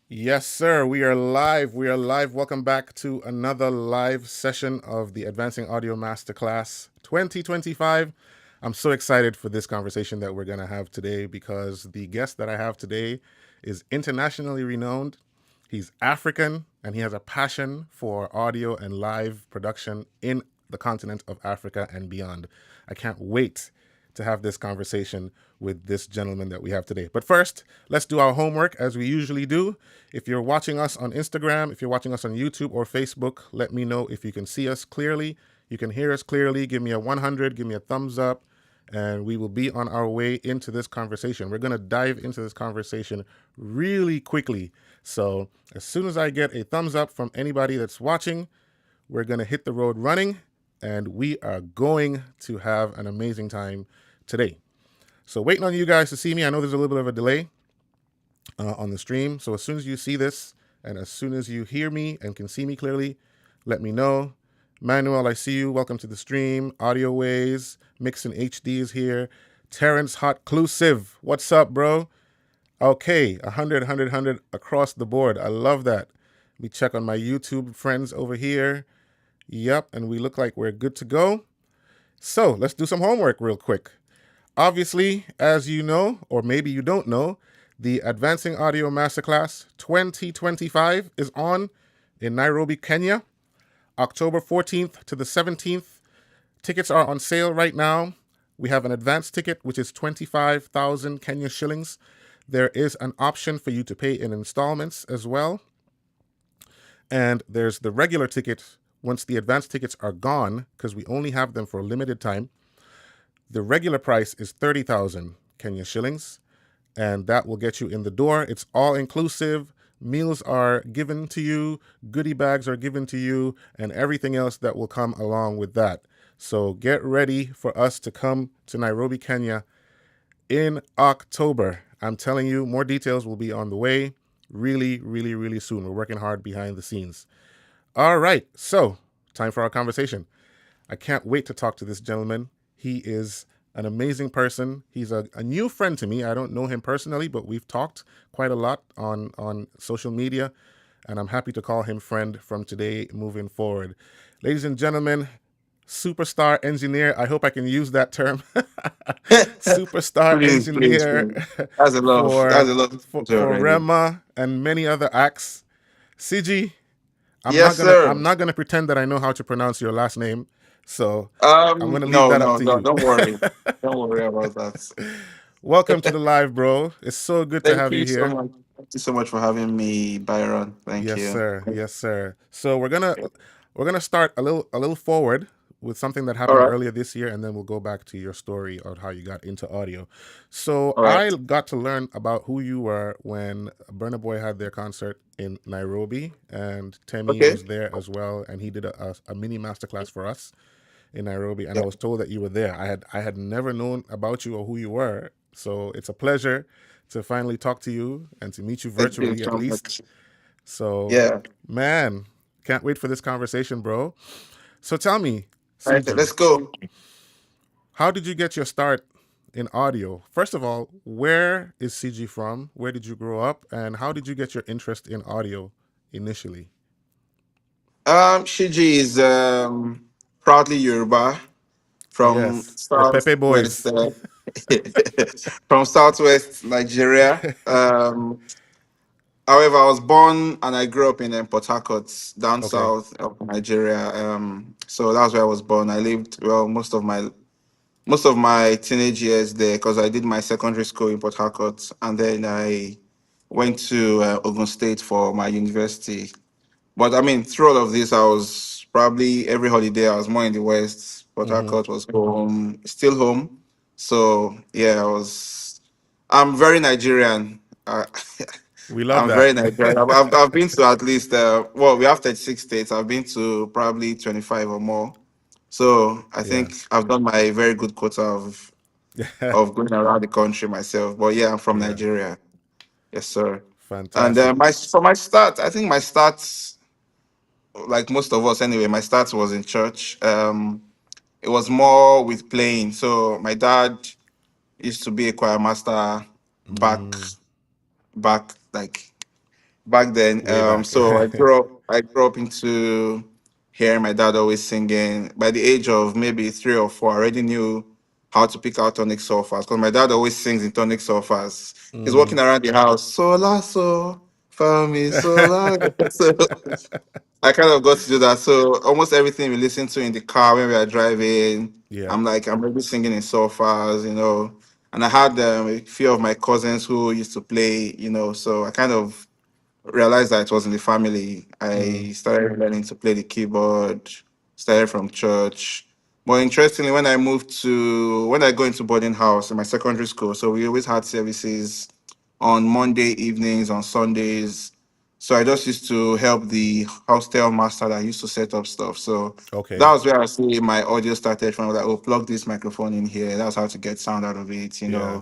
Yes, sir. We are live. We are live. Welcome back to another live session of the Advancing Audio Masterclass 2025. I'm so excited for this conversation that we're going to have today because the guest that I have today is internationally renowned. He's African and he has a passion for audio and live production in the continent of Africa and beyond. I can't wait to have this conversation with this gentleman that we have today. But first, let's do our homework as we usually do. If you're watching us on Instagram, if you're watching us on YouTube or Facebook, let me know if you can see us clearly, you can hear us clearly. Give me a 100, give me a thumbs up, and we will be on our way into this conversation. We're going to dive into this conversation really quickly. So as soon as I get a thumbs up from anybody that's watching, we're going to hit the road running, and we are going to have an amazing time today. So waiting on you guys to see me. I know there's a little bit of a delay on the stream. So as soon as you see this and as soon as you hear me and can see me clearly, let me know. Manuel, I see you. Welcome to the stream. Audio Ways, Mixing HD is here. Terrence Hot Clusive. What's up, bro? Okay, 100 across the board. I love that. Let me check on my YouTube friends over here. Yep, and we look like we're good to go. So let's do some homework real quick. Obviously, as you know, or maybe you don't know, the Advancing Audio Masterclass 2025 is on in Nairobi, Kenya, October 14th to the 17th. Tickets are on sale right now. We have an advance ticket, which is 25,000 Kenya shillings. There is an option for you to pay in installments as well. And there's the regular ticket. Once the advance tickets are gone, because we only have them for a limited time, the regular price is 30,000 Kenya shillings, and that will get you in the door. It's all inclusive. Meals are given to you, goodie bags are given to you, and everything else that will come along with that. So get ready for us to come to Nairobi, Kenya in October. I'm telling you, more details will be on the way really soon. We're working hard behind the scenes. All right, so time for our conversation. I can't wait to talk to this gentleman. He is an amazing person. He's a new friend to me. I don't know him personally, but we've talked quite a lot on social media, and I'm happy to call him friend from today moving forward. Ladies and gentlemen, superstar engineer. I hope I can use that term. Superstar Please. engineer That's a lot of for, that's a lot of for photo for already. Rema and many other acts. Siji, I'm not Yes, gonna sir. I'm not gonna pretend that I know how to pronounce your last name, so I'm gonna leave No, that up no, to no, you. don't worry. Don't worry about that. Welcome to the live, bro. It's so good to Thank have you you so here. much. Thank you so much for having me, Byron. Thank Yes, you. sir. Yes, sir. So we're gonna start a little forward with something that All happened right. earlier this year, and then we'll go back to your story of how you got into audio. So All I right. got to learn about who you were when Burna Boy had their concert in Nairobi, and Temi Okay. was there as well, and he did a mini masterclass for us in Nairobi, and I Yeah. was told that you were there. I had never known about you or who you were, so it's a pleasure to finally talk to you and to meet you Thank you virtually at so least. much. So, Yeah. man, can't wait for this conversation, bro. So tell me, All right. CG, Let's go. how did you get your start in audio? First of all, where is CG from? Where did you grow up? And how did you get your interest in audio initially? Shiji is proudly Yoruba from Yes, the Pepe southwest Boys. from southwest Nigeria. However, I was born and I grew up in Port Harcourt, down Okay. south of Nigeria. So that's where I was born. I lived most of my teenage years there because I did my secondary school in Port Harcourt, and then I went to Ogun State for my university. But I mean, through all of this, I was probably every holiday I was more in the west. Port Mm-hmm. Harcourt was home, still home. So yeah, I was. I'm very Nigerian. We love I'm that. very Nigerian. I've been to at least well, we have 36 states. I've been to probably 25 or more. So I Yeah. think I've done my very good quota of going around the country myself. But yeah, I'm from Yeah. Nigeria. Yes, sir. And Fantastic. my start, I think my starts, like most of us anyway, my start was in church. It was more with playing. So my dad used to be a choir master back Mm, back like back then. Way back. So I grew up into hearing my dad always singing. By the age of maybe 3 or 4, I already knew how to pick out tonic solfas because my dad always sings in tonic solfas. He's Mm. walking around the house, so la so fa mi so la. So I kind of got to do that. So almost everything we listen to in the car when we are driving, Yeah. I'm really singing in solfas. And I had a few of my cousins who used to play, so I kind of realized that it was in the family. Mm. I started learning to play the keyboard, started from church. But interestingly, when I go into boarding house in my secondary school, so we always had services on Monday evenings, on Sundays. So I just used to help the hostel master that used to set up stuff. So that Okay. was where I see my audio started from. I was like, oh, plug this microphone in here. That's how to get sound out of it. Yeah.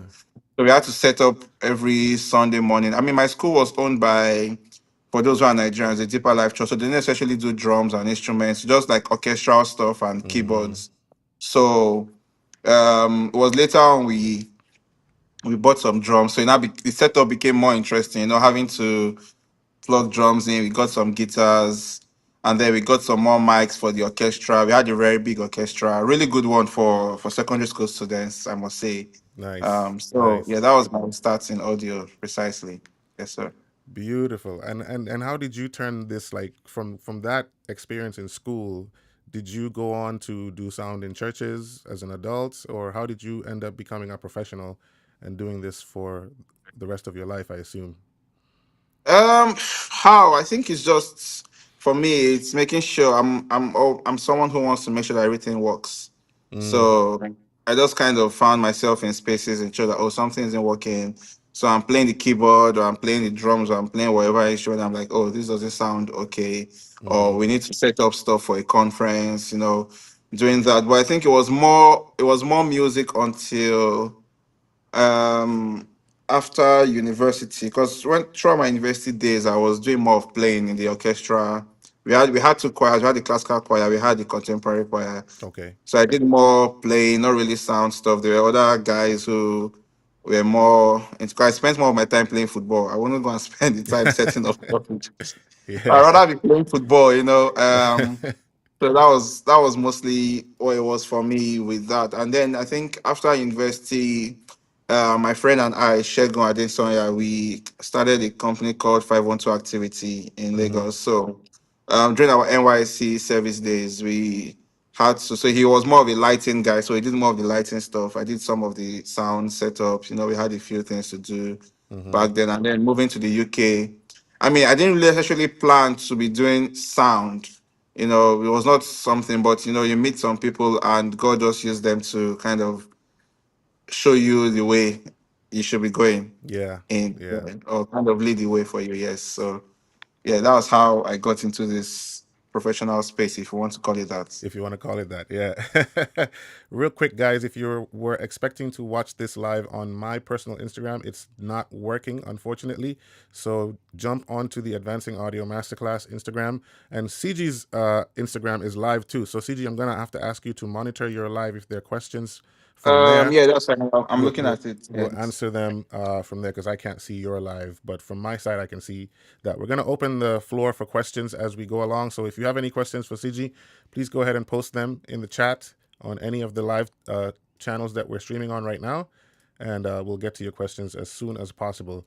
So we had to set up every Sunday morning. I mean, my school was owned by, for those who are Nigerians, the Deeper Life Church. So they didn't necessarily do drums and instruments, just like orchestral stuff and Mm-hmm. keyboards. So it was later on we bought some drums. So the setup became more interesting, having to plug drums in. We got some guitars, and then we got some more mics for the orchestra. We had a very big orchestra, a really good one for secondary school students, I must say. Nice. So yeah, Nice. that was my start in audio precisely. Yes, sir. Beautiful. And how did you turn this, like, from that experience in school? Did you go on to do sound in churches as an adult, or how did you end up becoming a professional and doing this for the rest of your life, I assume? How I think it's just for me, it's making sure I'm someone who wants to make sure that everything works. Mm, So I just kind of found myself in spaces and sure that something isn't working. So I'm playing the keyboard or I'm playing the drums or I'm playing whatever instrument. I'm like, oh, this doesn't sound okay, or mm-hmm. we need to set up stuff for a conference. Doing that. But I think it was more music until um after university, because when throughout my university days I was doing more of playing in the orchestra. We had two choirs. We had the classical choir, we had the contemporary choir. Okay. So I did more playing, not really sound stuff. There were other guys who were more into, 'cause I spent more of my time playing football. I wouldn't go and spend the time setting up stuff. I'd Yeah. rather be playing football. So that was mostly what it was for me with that. And then I think after university, my friend and I, Shegun Adesanya, we started a company called 512 Activity in Mm-hmm. Lagos. So during our NYC service days, we had to. So he was more of a lighting guy, so he did more of the lighting stuff. I did some of the sound setups. We had a few things to do Mm-hmm. back then. And then moving to the UK. I mean, I didn't really necessarily plan to be doing sound. It was not something, but you meet some people and God just used them to kind of show you the way you should be going Yeah. in, Yeah. or kind of lead the way for you. Yes. So yeah, that was how I got into this professional space, if you want to call it that. If you want to call it that. Yeah. Real quick, guys, if you were expecting to watch this live on my personal Instagram, it's not working, unfortunately. So jump onto the Advancing Audio Masterclass Instagram. And CG's Instagram is live too. So, CG, I'm going to have to ask you to monitor your live. If there are questions from there, Yeah, that's fine. I'm we'll looking we'll, at it. we'll Yes. answer them from there, because I can't see your live, but from my side I can see that. We're going to open the floor for questions as we go along. So if you have any questions for CG, please go ahead and post them in the chat on any of the live channels that we're streaming on right now, and we'll get to your questions as soon as possible.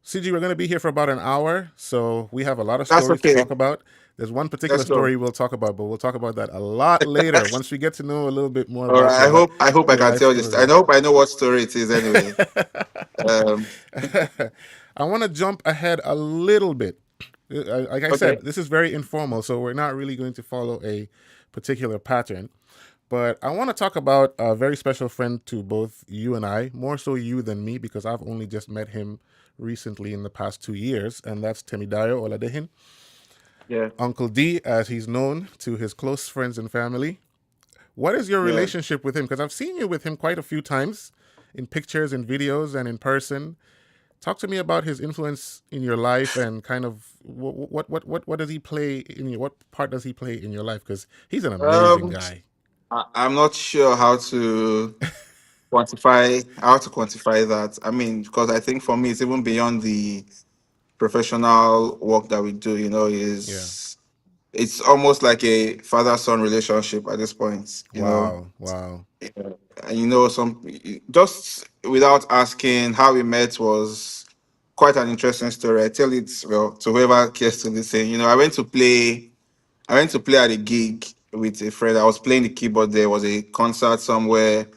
CG, we're going to be here for about an hour, so we have a lot of That's stories to okay. talk about. There's one particular Let's go. story we'll talk about, but we'll talk about that a lot later once we get to know a little bit more All about right. I hope I your can life tell this. I story. hope I know what story it is anyway. Um, I want to jump ahead a little bit. Like I said, okay. this is very informal, so we're not really going to follow a particular pattern. But I want to talk about a very special friend to both you and I, more so you than me, because I've only just met him recently in the past 2 years, and that's Temidayo Oladehin, Yeah. Uncle D, as he's known to his close friends and family. What is your Yeah. relationship with him? Because I've seen you with him quite a few times in pictures and videos and in person. Talk to me about his influence in your life, and kind of what does he play in your, what part does he play in your life? Because he's an amazing Um, guy. I'm not sure how to quantify that. I mean, because I think for me it's even beyond the professional work that we do, Yeah. is it's almost like a father-son relationship at this point. Wow. Wow. And some just without asking how we met was quite an interesting story. I tell it, well, to whoever cares to listen. I went to play at a gig with a friend. I was playing the keyboard. There was a concert somewhere,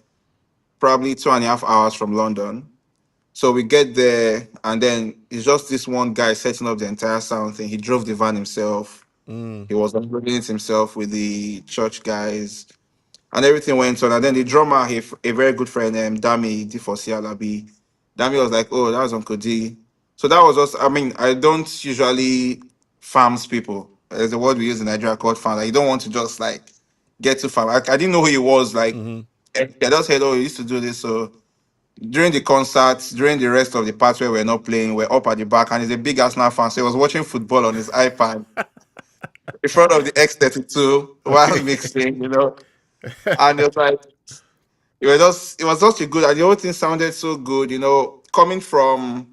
probably 2.5 hours from London. So we get there, and then it's just this one guy setting up the entire sound thing. He drove the van himself. Mm. He was uploading it himself with the church guys, and everything went on. And then the drummer, a very good friend, Dami D4C Alabi, Dami was like, "Oh, that was Uncle D." So that was just. I mean, I don't usually farms people. There's a word we use in Nigeria called farm. Like, you don't want to just like get too far. I didn't know who he was. Like, Mm-hmm. I just heard, "Oh, he used to do this." So during the concert, during the rest of the parts where we're not playing, we're up at the back, and he's a big Arsenal fan. So he was watching football on his iPad in front of the X32 while Okay. mixing, and it was like it was just a good, and the whole thing sounded so good, coming from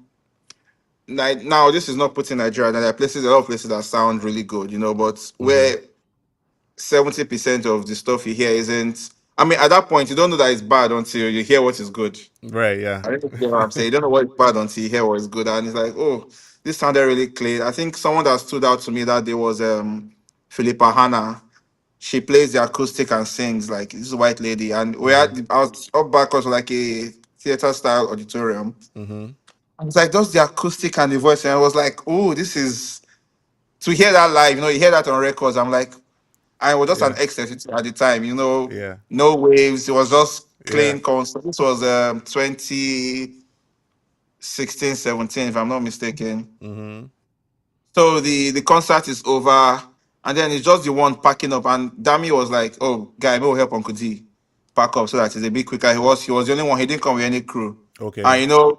now. This is not putting Nigeria. There are places, a lot of places that sound really good, but Mm-hmm. where 70% of the stuff you hear isn't. I mean, at that point, you don't know that it's bad until you hear what is good. Right. Yeah. I don't know if you get what I'm saying. You don't know what is bad until you hear what is good, and it's like, oh, this sounded really clean. I think someone that stood out to me that day was Philippa Hanna. She plays the acoustic and sings like this is a white lady, and Mm-hmm. I was up back was like a theater style auditorium. Mm-hmm. And it's like just the acoustic and the voice, and I was like, oh, this is to hear that live. You hear that on records. I'm like, I was just an Yeah. ecstasy at the time. Yeah. No waves. It was just Yeah. clean concert. This was 2016, 17, if I'm not mistaken. Mm-hmm. So the concert is over, and then it's just the one packing up. And Dami was like, "Oh, guy, maybe we'll help Uncle D pack up so that it's a bit quicker." He was the only one. He didn't come with any crew. And Okay.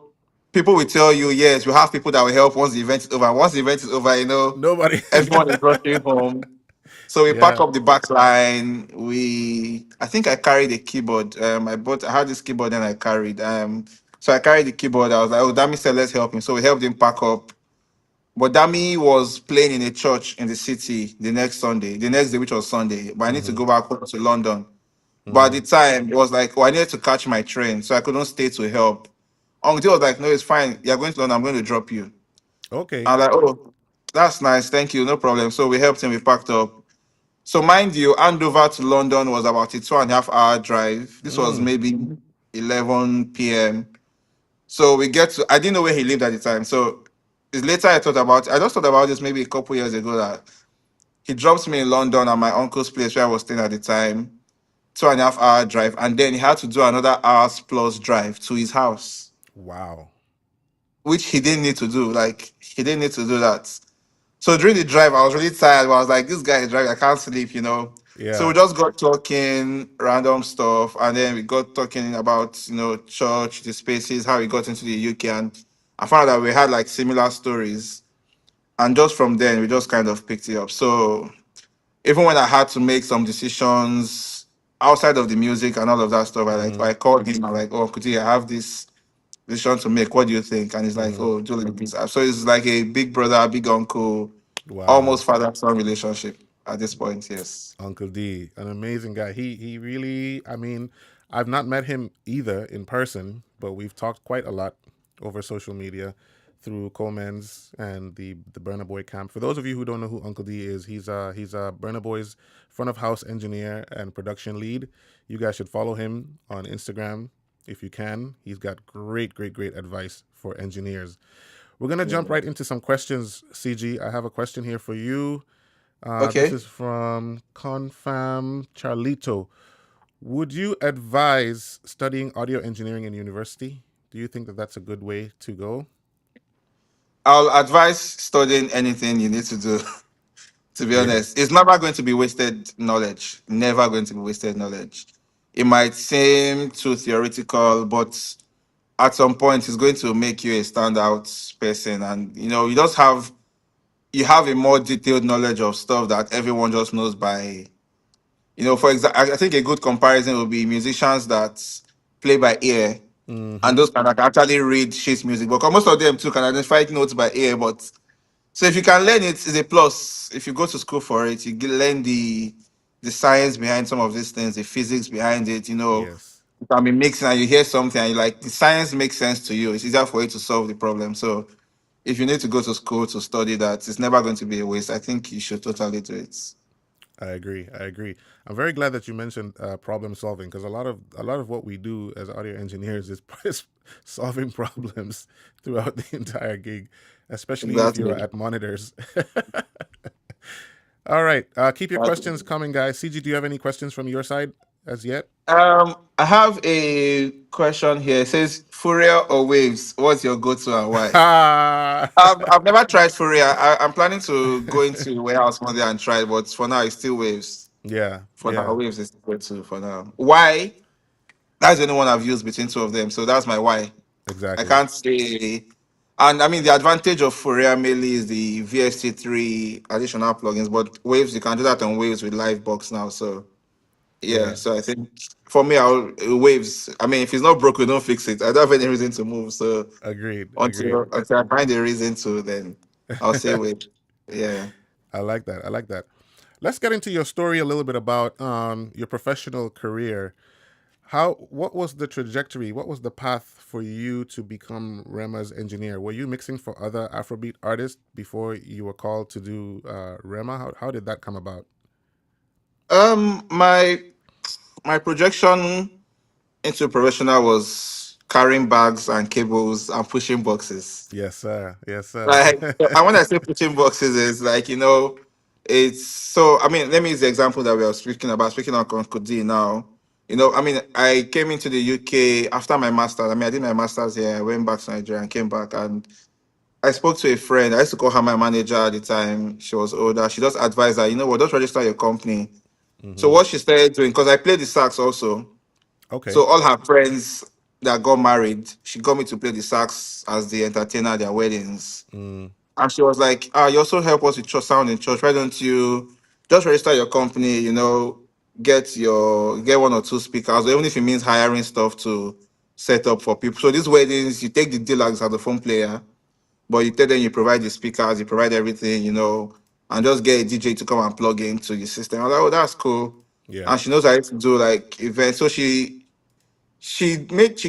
people will tell you, yes, we have people that will help once the event is over. And once the event is over, Nobody. everyone is rushing home. So we pack Yeah. up the back line. I think I carried a keyboard. I had this keyboard and I carried. So I carried the keyboard. I was like, "Oh, Dami said let's help him." So we helped him pack up, but Dami was playing in a church in the city the next day, which was Sunday. But I need to Mm-hmm. go back home to London. But at Mm-hmm. the time, it was like, oh, I needed to catch my train, so I couldn't stay to help. Uncle was like, no, it's fine. You're going to London. I'm going to drop you. Okay. I was like, oh, that's nice. Thank you. No problem. So we helped him. We packed up. So mind you, Andover to London was about a 2.5 hour drive. This was Mm. maybe 11 p.m. So we get to, I didn't know where he lived at the time. So it's later I just thought about this maybe a couple years ago that he drops me in London at my uncle's place where I was staying at the time, 2.5 hour drive. And then he had to do another hour's plus drive to his house, Wow. which he didn't need to do. Like, he didn't need to do that. So during the drive, I was really tired, but I was like, this guy is driving, I can't sleep. So we Yeah. just got talking random stuff, and then we got talking about, church, the spaces, how we got into the UK, and I found out that we had like similar stories. And just from then, we just kind of picked it up. So even when I had to make some decisions outside of the music and all of that stuff, Mm-hmm. I called him. I'm like, oh, Kuti, I have this decision to make. What do you think? And he's like, Mm-hmm. oh, do like this. So it's like a big brother, big uncle, Wow. almost father-son relationship at this point. Yes. Uncle D, an amazing guy. He really, I mean, I've not met him either in person, but we've talked quite a lot over social media through Coleman's and the Burner Boy camp. For those of you who don't know who Uncle D is, he's a Burner Boy's front of house engineer and production lead. You guys should follow him on Instagram if you can. He's got great advice for engineers. We're gonna jump Yeah. right into some questions, CG. I have a question here for you. This Okay. is from Confam Charlito. Would you advise studying audio engineering in university? Do you think that that's a good way to go? I'll advise studying anything you need to do. To be Yeah. honest, it's never going to be wasted knowledge. Never going to be wasted knowledge. It might seem too theoretical, but at some point, it's going to make you a standout person. And you have a more detailed knowledge of stuff that everyone just knows by. For example, I think a good comparison would be musicians that play by ear, and Mm-hmm. those can actually read sheet music. But most of them too can identify notes by ear, but So if you can learn it, it's a plus. If you go to school for it, you learn the science behind some of these things, the physics behind it. Yes, You can be mixing and you hear something and you like the science makes sense to you. It's easier for you to solve the problem. So if you need to go to school to study that, it's never going to be a waste. I think you should totally do it. I agree. I agree. I'm very glad that you mentioned problem solving because a lot of what we do as audio engineers is is solving problems throughout the entire gig, especially if you're Exactly. at monitors. All right, keep your questions Exactly. coming, guys. CG, do you have any questions from your side as yet? I have a question here. It says Fourier or Waves? What's your go-to and why? I've never tried Fourier. I'm planning to go into warehouse Monday and try it, but for now it's still Waves. Yeah, For now, yeah, Waves is the go-to for now. Why? That's the only one I've used between two of them, so that's my why. I exactly. can't say. And I mean, the advantage of Fourier mainly is the VST3 additional plugins, but Waves, you can do that on Waves with Livebox now. So, yeah, Yeah, so I think for me, I'll Waves. I mean, if it's not broken, don't fix it. I don't have any reason to move. So, agreed, agreed. until I find a reason to, then I'll say Waves. Yeah. I like that. I like that. Let's get into your story a little bit about your professional career. What was the trajectory? What was the path for you to become Rema's engineer? Were you mixing for other Afrobeat artists before you were called to do Rema? How did that come about? My projection into professional was carrying bags and cables and pushing boxes. Yes, sir. Yes, sir. Like, and when I say pushing boxes, it's like, it's so. I mean, let me use the example that we are speaking about. Speaking of Konkudi now, I mean, I came into the UK after my master's. I mean, I did my master's here. I went back to Nigeria and came back, and I spoke to a friend. I used to call her my manager at the time. She was older. She just advised her, just register your company. So hmm what she started doing, because I played the sax also. Okay. So all her friends that got married, she got me to play the sax as the entertainer at their weddings. Mm, And she was like, you also help us with church sound in church. Why don't you just register your company, get one or two speakers, or even if it means hiring stuff to set up for people. So these weddings, you take the deluxe as the phone player, but you tell them you provide the speakers, you provide everything, and just get a DJ to come and plug into the system. I was like, oh, that's cool. yeah. And she knows how to do like events. So she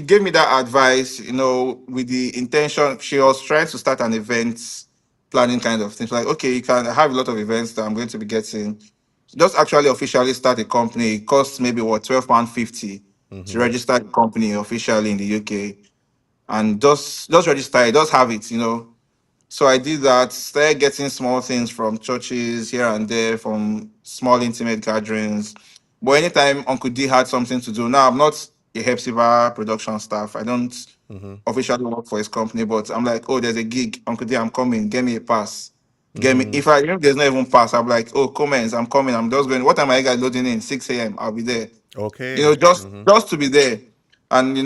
gave me that advice, with the intention. She was trying to start an event planning kind of thing. She's like, okay, you can have a lot of events that I'm going to be getting. Just actually officially start a company. It costs maybe what £12.50 to hmm register the company officially in the UK. And just register it, just have it, So I did that, started getting small things from churches here and there, from small intimate gatherings. But anytime Uncle D had something to do, now I'm not a Hepsiba production staff. I don't hmm officially work for his company, but I'm like, oh, there's a gig, Uncle D, I'm coming. Get me a pass. Get me. hmm If there's not even pass, I'm like, oh, comments, I'm coming. I'm just going. What time are you guys loading in? 6 a.m. I'll be there. Okay. Just to be there. And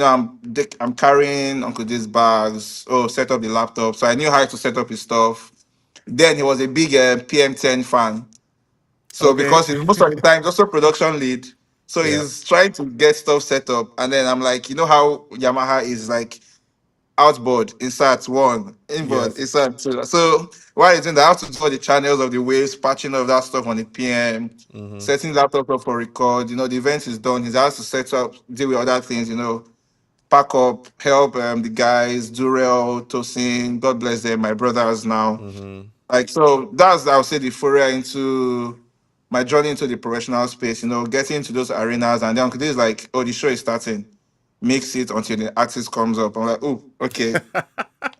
I'm carrying Uncle D's bags. Oh, set up the laptop. So I knew how to set up his stuff. Then he was a big PM10 fan. So Okay. because he's most of the time also production lead, so yeah. he's trying to get stuff set up. And then I'm like, you know how Yamaha is like outboard, insert one, inboard, Yes. insert two. So while he's doing that, I have to do all the channels of the waves, patching of that stuff on the PM, hmm setting laptop up for record. The event is done. He has to set up, deal with other things, pack up, help the guys, Durrell, Tosin, God bless them, my brothers now. hmm Like, so that's, I would say, the foray into my journey into the professional space, getting into those arenas. And then this is like, oh, the show is starting. Mix it until the artist comes up. I'm like, oh, okay.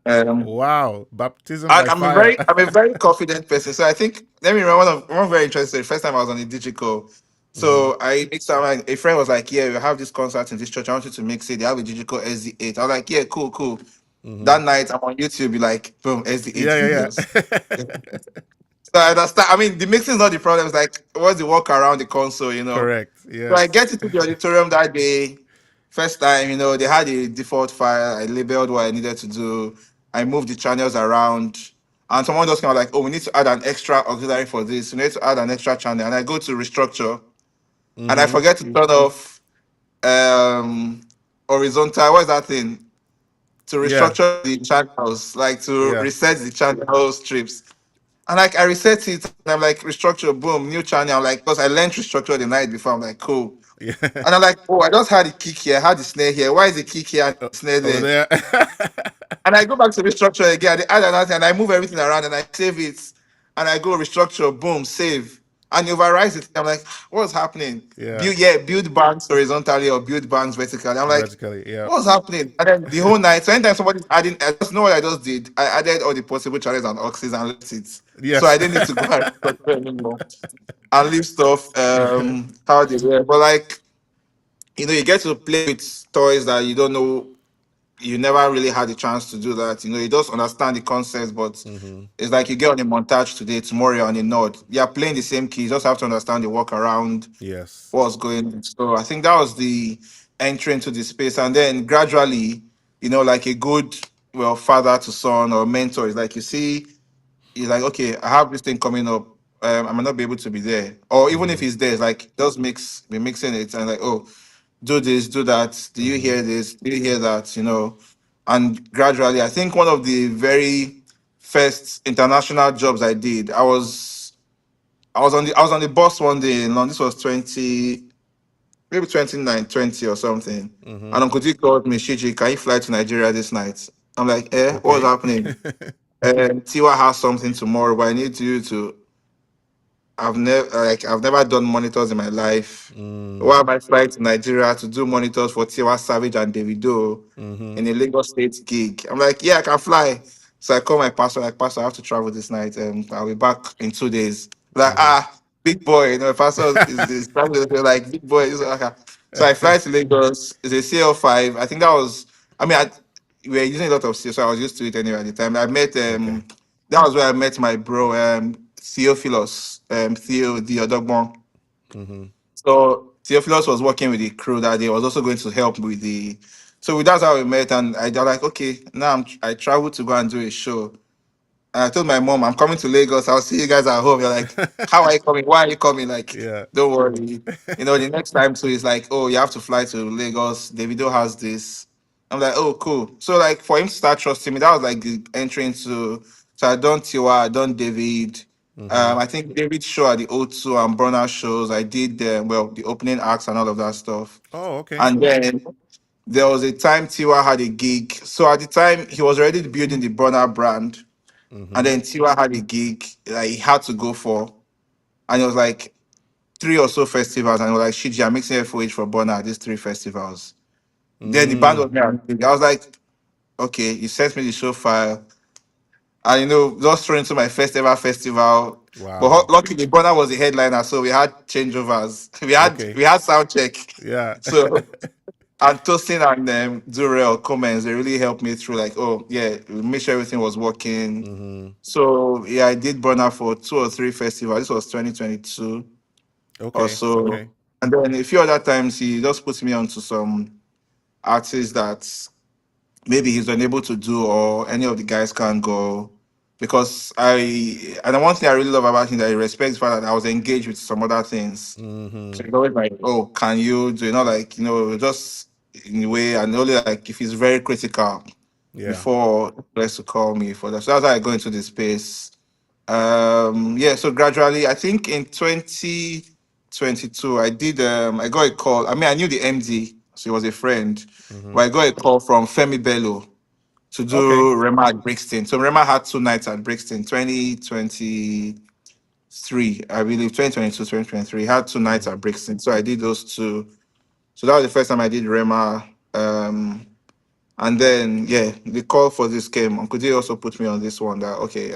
Um, wow. Baptism and by fire. I'm a very confident person. So I think, let me remember one very interesting. First time I was on the digital. hmm So I mixed out, like, a friend was like, yeah, we have this concert in this church. I want you to mix it. They have a digital SD8. I was like, yeah, cool, cool. hmm That night I'm on YouTube, be like, boom, SD8 Yeah, yeah, videos. yeah. So I understand. I mean, the mixing is not the problem. It's like, what's the work around the console, Correct. So I Yes. get into the auditorium that day. First time, they had a default file. I labeled what I needed to do. I moved the channels around. And someone just kind of like, oh, we need to add an extra auxiliary for this. We need to add an extra channel. And I go to restructure and I hmm forget to turn off um horizontal. What's that thing? To Yeah. restructure the channels, like to Yeah. reset the channel strips. And like I reset it and I'm like restructure, boom, new channel. I'm like, because I learned restructure the night before. I'm like, cool. Yeah. And I'm like, oh, I just had the kick here, I had the snare here. Why is the kick here and O- the snare Over there? there. And I go back to restructure again. I add another thing and I move everything around and I save it. And I go restructure, boom, save. And you overwrite it. I'm like, what's happening? Yeah. Build bands horizontally or build bands vertically. I'm like, Vertically. Yeah. what's happening? And then the whole night, so anytime somebody's adding, I just know what I just did. I added all the possible channels and oxys and left it. So I Yes. didn't need to go and restructure anymore and leave stuff how they were. But like, you get to play with toys that you don't know, you never really had the chance to do that. You just understand the concepts, but Hmm. it's like you get on a montage today, tomorrow you're on a node. You are playing the same key, you just have to understand the work around Yes. what's going on. So I think that was the entry into the space. And then gradually, like a good, well, father to son or mentor is like you see, you're like, okay, I have this thing coming up. I might not be able to be there. Or even if Hmm. he's there, it's like just be mixing it and like, oh, do this, do that. Do you Hmm. hear this? Do you hear that? And gradually, I think one of the very first international jobs I did, I was on the bus one day in London. This was 20, maybe 29, 20 or something. Hmm. And Uncle D called me, Shiji, can you fly to Nigeria this night? I'm like, what's Okay. happening? Tiwa has something tomorrow, but I need you to. I've never done monitors in my life. Mm. Why am I flying to Nigeria to do monitors for Tiwa Savage and Davido Hmm. in a Lagos State gig? I'm like, yeah, I can fly. So I call my pastor, like, Pastor, I have to travel this night and I'll be back in 2 days. Like, Hmm. big boy, pastor is traveling, like big boy. Okay. So I fly to Lagos. It's a CL5. I think that was, I mean, we were using a lot of CL, so I was used to it anyway at the time. I met Okay. that was where I met my bro, Theophilus, Theo the Odogbon. Hmm. So Theophilus was working with the crew that day. Was also going to help with the. So that's how we met, and I was like, okay, now I traveled to go and do a show. And I told my mom, I'm coming to Lagos. I'll see you guys at home. You're like, how are you coming? Why are you coming? Like, Yeah. don't worry. The next time, so it's like, oh, you have to fly to Lagos. Davido has this. I'm like, oh, cool. So, like, for him to start trusting me, that was like the entry into. So, I done Tiwa, I done David. Hmm. I think David show at the O2 and Burner shows. I did, the opening acts and all of that stuff. Oh, okay. And then there was a time Tiwa had a gig. So, at the time, he was already building the Burner brand. And Hmm. then Tiwa had a gig that he had to go for. And it was like three or so festivals. And he was like, Shiji, I'm mixing FOH for Burna at these three festivals. Then the band Mm. was there. I was like, okay, he sent me the show file. And just thrown into my first ever festival. But Wow. luckily Burna was the headliner, so we had changeovers. We had Okay. we had sound check. Yeah. So and Tosin and Durrell comments, they really helped me through like, oh yeah, we make sure everything was working. Hmm. So yeah, I did Burna for two or three festivals. This was 2022 or Okay. so. Okay. And then a few other times he just puts me onto some artists that maybe he's unable to do or any of the guys can't go. Because and the one thing I really love about him that he respects the fact that I was engaged with some other things. So Hmm. it's always like, oh, can you do like, just in a way, and only like if he's very critical Yeah. before he has to call me for that. So that's how I go into the space. Yeah, so gradually, I think in 2022, I got a call. I mean, I knew the MD, so he was a friend, Hmm. but I got a call from Femi Bello to Okay. do Rema at Brixton. So Rema had two nights at Brixton, 2023, I believe, 2022, 2023. Had two nights Hmm. at Brixton. So I did those two. So that was the first time I did Rema. And then yeah, the call for this came. Uncle D also put me on this one that okay,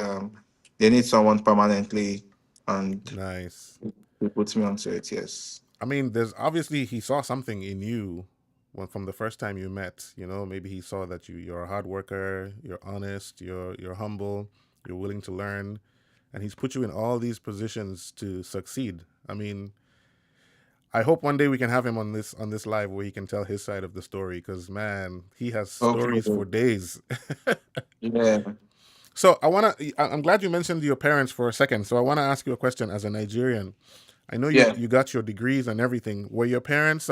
they need someone permanently, and Nice. he puts me onto it. Yes. I mean, there's obviously he saw something in you from the first time you met. Maybe he saw that you're a hard worker, you're honest, you're humble, you're willing to learn, and he's put you in all these positions to succeed. I mean, I hope one day we can have him on this live where he can tell his side of the story because man, he has stories for Okay. days. Yeah. So I'm glad you mentioned your parents for a second. So I want to ask you a question as a Nigerian. I know you Yeah. you got your degrees and everything. Were your parents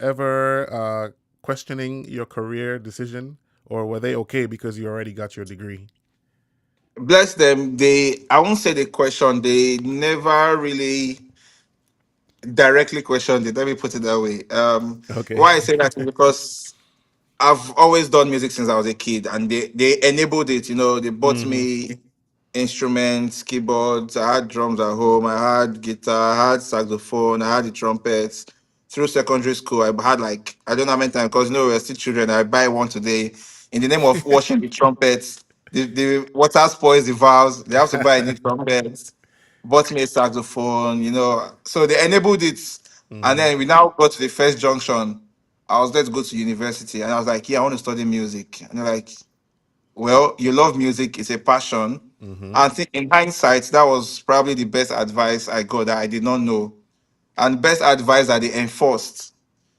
ever questioning your career decision, or were they okay because you already got your degree? bless them. I won't say they question. They never really directly questioned it. Let me put it that way. Okay. Why I say that is because I've always done music since I was a kid, and they enabled it. You know, they bought Mm-hmm. me instruments, keyboards. I had drums at home. I had guitar. I had saxophone. I had the trumpets. Through secondary school, I had like I don't know how many times because we were still children. I buy one today in the name of washing the trumpets. The water spoils the valves. They have to buy a new trumpet. Bought me a saxophone. You know, so they enabled it, and Mm-hmm. then we now got to the first junction. I was there to go to university, and I was like, "Yeah, I want to study music." And they're like, "Well, you love music; it's a passion." Mm-hmm. I think, in hindsight, that was probably the best advice I got that I did not know, and best advice that they enforced.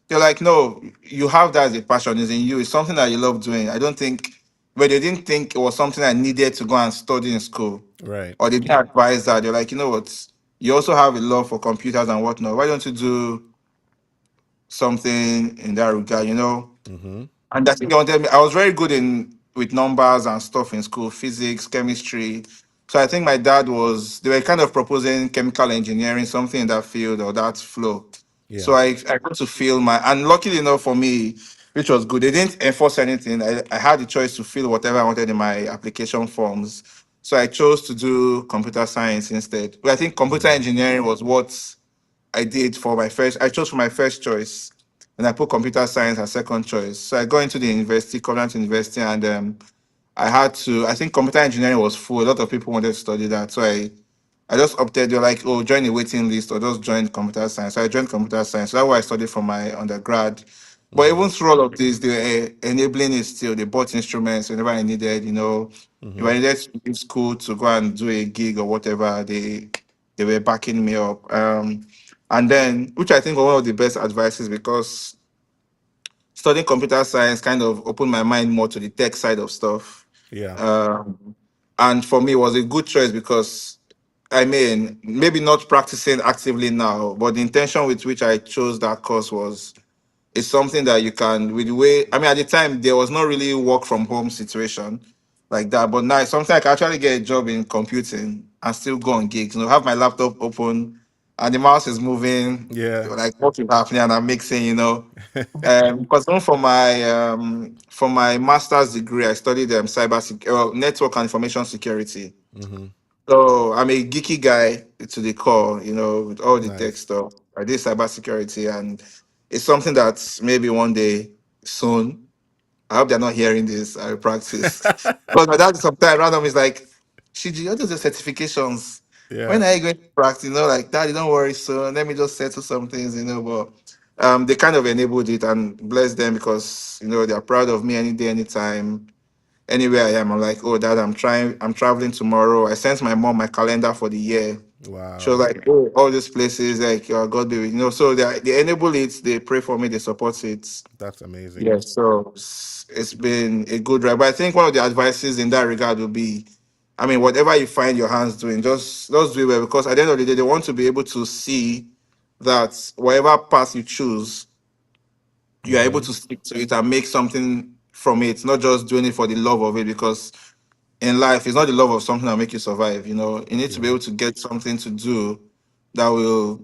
They're like, "No, you have that as a passion; it's in you. It's something that you love doing." I don't think, but they didn't think it was something I needed to go and study in school, Right. or they didn't advise that. They're like, "You know what? You also have a love for computers and whatnot. Why don't you do something in that regard?" You know, Mm-hmm. and I think they wanted me. I was very good in with numbers and stuff in school, physics, chemistry. So I think my dad was. They were kind of proposing chemical engineering, something in that field or that flow. So Yeah. I got to feel my. And luckily enough for me, which was good, they didn't enforce anything. I had the choice to fill whatever I wanted in my application forms. So I chose to do computer science instead. But I think computer Mm-hmm. engineering was what I did for my first. I chose for my first choice, and I put computer science as second choice. So I got into the university, Covenant University, and I had to. I think computer engineering was full. A lot of people wanted to study that, so I just opted. They're like, "Oh, join the waiting list or just join computer science." So I joined computer science. So that's what I studied for my undergrad. But Mm-hmm. even through all of this, they were enabling it still. They bought instruments whenever I needed. You know, if Mm-hmm. I needed to leave school to go and do a gig or whatever, they were backing me up. And then, which I think was one of the best advices because studying computer science kind of opened my mind more to the tech side of stuff. Yeah. Um, and for me, it was a good choice because I mean, maybe not practicing actively now, but the intention with which I chose that course was it's something that you can with the way I mean at the time there was not really work from home situation like that. But now it's something I can actually get a job in computing and still go on gigs. You know, have my laptop open and the mouse is moving, Yeah. like what is happening and I'm mixing, you know. Because even for my master's degree, I studied network and information security. Mm-hmm. So I'm a geeky guy to the core, you know, with all the tech Nice. stuff. I did cybersecurity, and it's something that maybe one day soon. I hope they're not hearing this. I will practice because my dad sometimes random is like, "Shiji, what are the certifications? Yeah. When are you going to practice?" You know, like, "Daddy, don't worry, soon. Let me just settle some things." You know, but they kind of enabled it, and bless them because you know they're proud of me any day, anytime anywhere I am. I'm like, "Oh, dad, I'm traveling tomorrow." I sent my mom my calendar for the year. She was Wow. like, "Oh, all these places, like, God be with you." Know, so they enable it, they pray for me, they support it. That's amazing. Yes, so it's been a good ride. But I think one of the advices in that regard would be, I mean, whatever you find your hands doing, just do it well because at the end of the day, they want to be able to see that whatever path you choose, you are able Mm-hmm. to stick to it and make something from it, not just doing it for the love of it. Because in life, it's not the love of something that make you survive. You know, you need to be Yeah. able to get something to do that will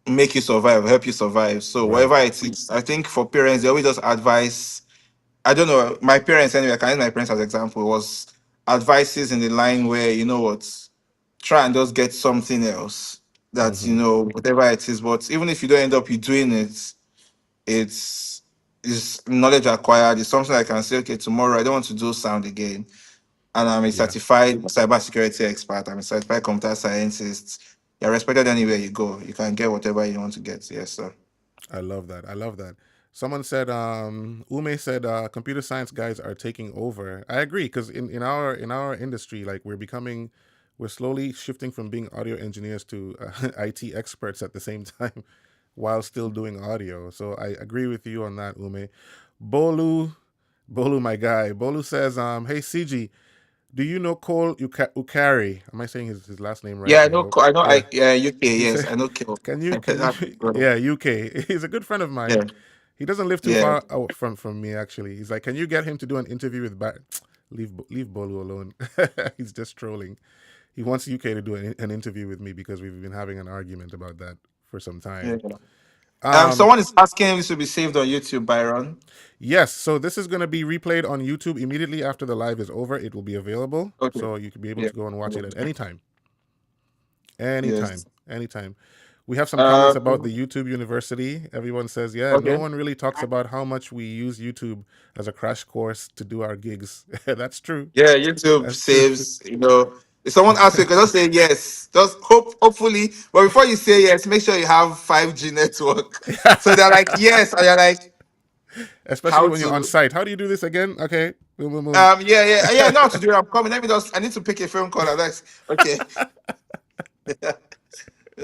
make you survive, help you survive. So Right. whatever it is, I think for parents, they always just advise. I don't know, my parents anyway, I can use my parents as example, was advices in the line where, you know what, try and just get something else that, you Mm-hmm. know, whatever it is. But even if you don't end up you doing it, it's knowledge acquired. It's something I can say, okay, tomorrow I don't want to do sound again. And I'm a Yeah. certified cybersecurity expert. I'm a certified computer scientist. You're respected anywhere you go. You can get whatever you want to get. Yes, sir. I love that. I love that. Someone said, Ume said, computer science guys are taking over. I agree because in our industry, like we're slowly shifting from being audio engineers to IT experts at the same time, while still doing audio. So I agree with you on that, Ume. Bolu, Bolu, my guy. Bolu says, hey Siji, do you know Cole Ukari? Am I saying his last name right? Yeah, I I know. hope. I know. Yeah. UK. He Yes, said, I know. Kill. can you, That's my brother. yeah, UK. He's a good friend of mine. Yeah, He doesn't live too yeah. far out from me, actually. He's like, can you get him to do an interview with Barry? Leave Bolu alone. He's just trolling. He wants UK to do an interview with me because we've been having an argument about that for some Yeah. time. Um, Someone is asking if this will be saved on YouTube, Byron. yes, so this is going to be replayed on YouTube immediately after the live is over. It will be available, Okay. so you can be able Yeah. to go and watch it at any time. Anytime, Yes. anytime. We have some comments about Um, the YouTube University. Everyone says, yeah, no okay. one really talks about how much we use YouTube as a crash course to do our gigs. That's true. Yeah, YouTube That's true. saves, if someone asks you, you can just say yes. Just hopefully, but before you say yes, make sure you have 5G network. So they're like, yes, and you're like, Especially how when you're on to? site. How do you do this again? Okay. Boom, boom, boom. Yeah, I know how to do it. I'm coming. I need to pick a phone call. And that's okay.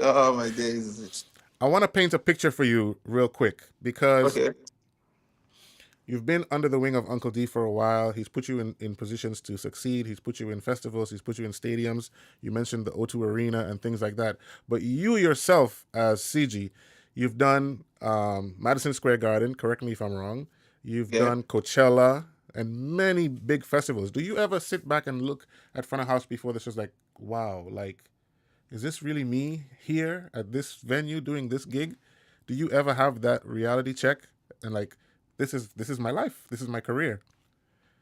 Oh my days. I want to paint a picture for you real quick because Okay. you've been under the wing of Uncle D for a while. He's put you in positions to succeed. He's put you in festivals. He's put you in stadiums. You mentioned the O2 Arena and things like that. But you yourself, as Siji, you've done Madison Square Garden. Correct me if I'm wrong. You've Yeah. done Coachella and many big festivals. Do you ever sit back and look at front of house before this? Just like, wow, like, is this really me here at this venue doing this gig? Do you ever have that reality check and like, this is my life. This is my career.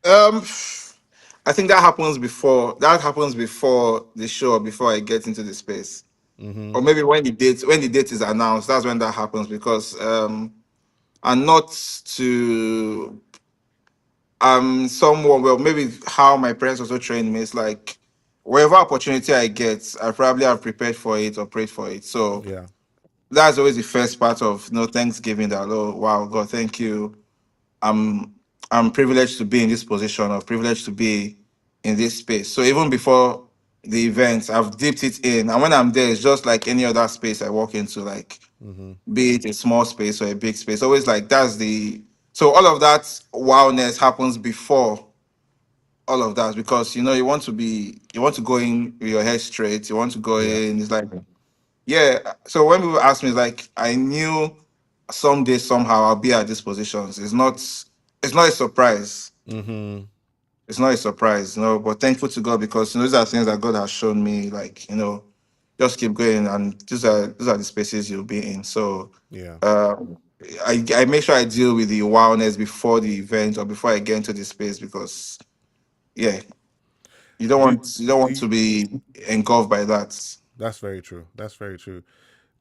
Um, I think that happens before. That happens before the show, before I get into the space, Mm-hmm. or maybe when the date is announced. That's when that happens because and not to someone, well, maybe how my parents also trained me is like wherever opportunity I get, I probably have prepared for it or prayed for it. So Yeah. that's always the first part of Thanksgiving, that, oh wow, God, thank you. I'm I'm privileged to be in this position, or privileged to be in this space. So even before the event, I've dipped it in. And when I'm there, it's just like any other space I walk into, like Mm-hmm. be it a small space or a big space. Always like that's the so all of that wildness happens before all of that, because you want to go in with your head straight. You want to go Yeah. in. It's like, yeah. So when people ask me, it's like I knew someday somehow I'll be at these positions. It's not a surprise. Mm-hmm. It's not a surprise, but thankful to God, because these are things that God has shown me, like, just keep going, and these are the spaces you'll be in. So Yeah. uh I make sure I deal with the wildness before the event or before I get into the space, because yeah, Do you don't do want to you, be engulfed by that. that's very true. That's very true.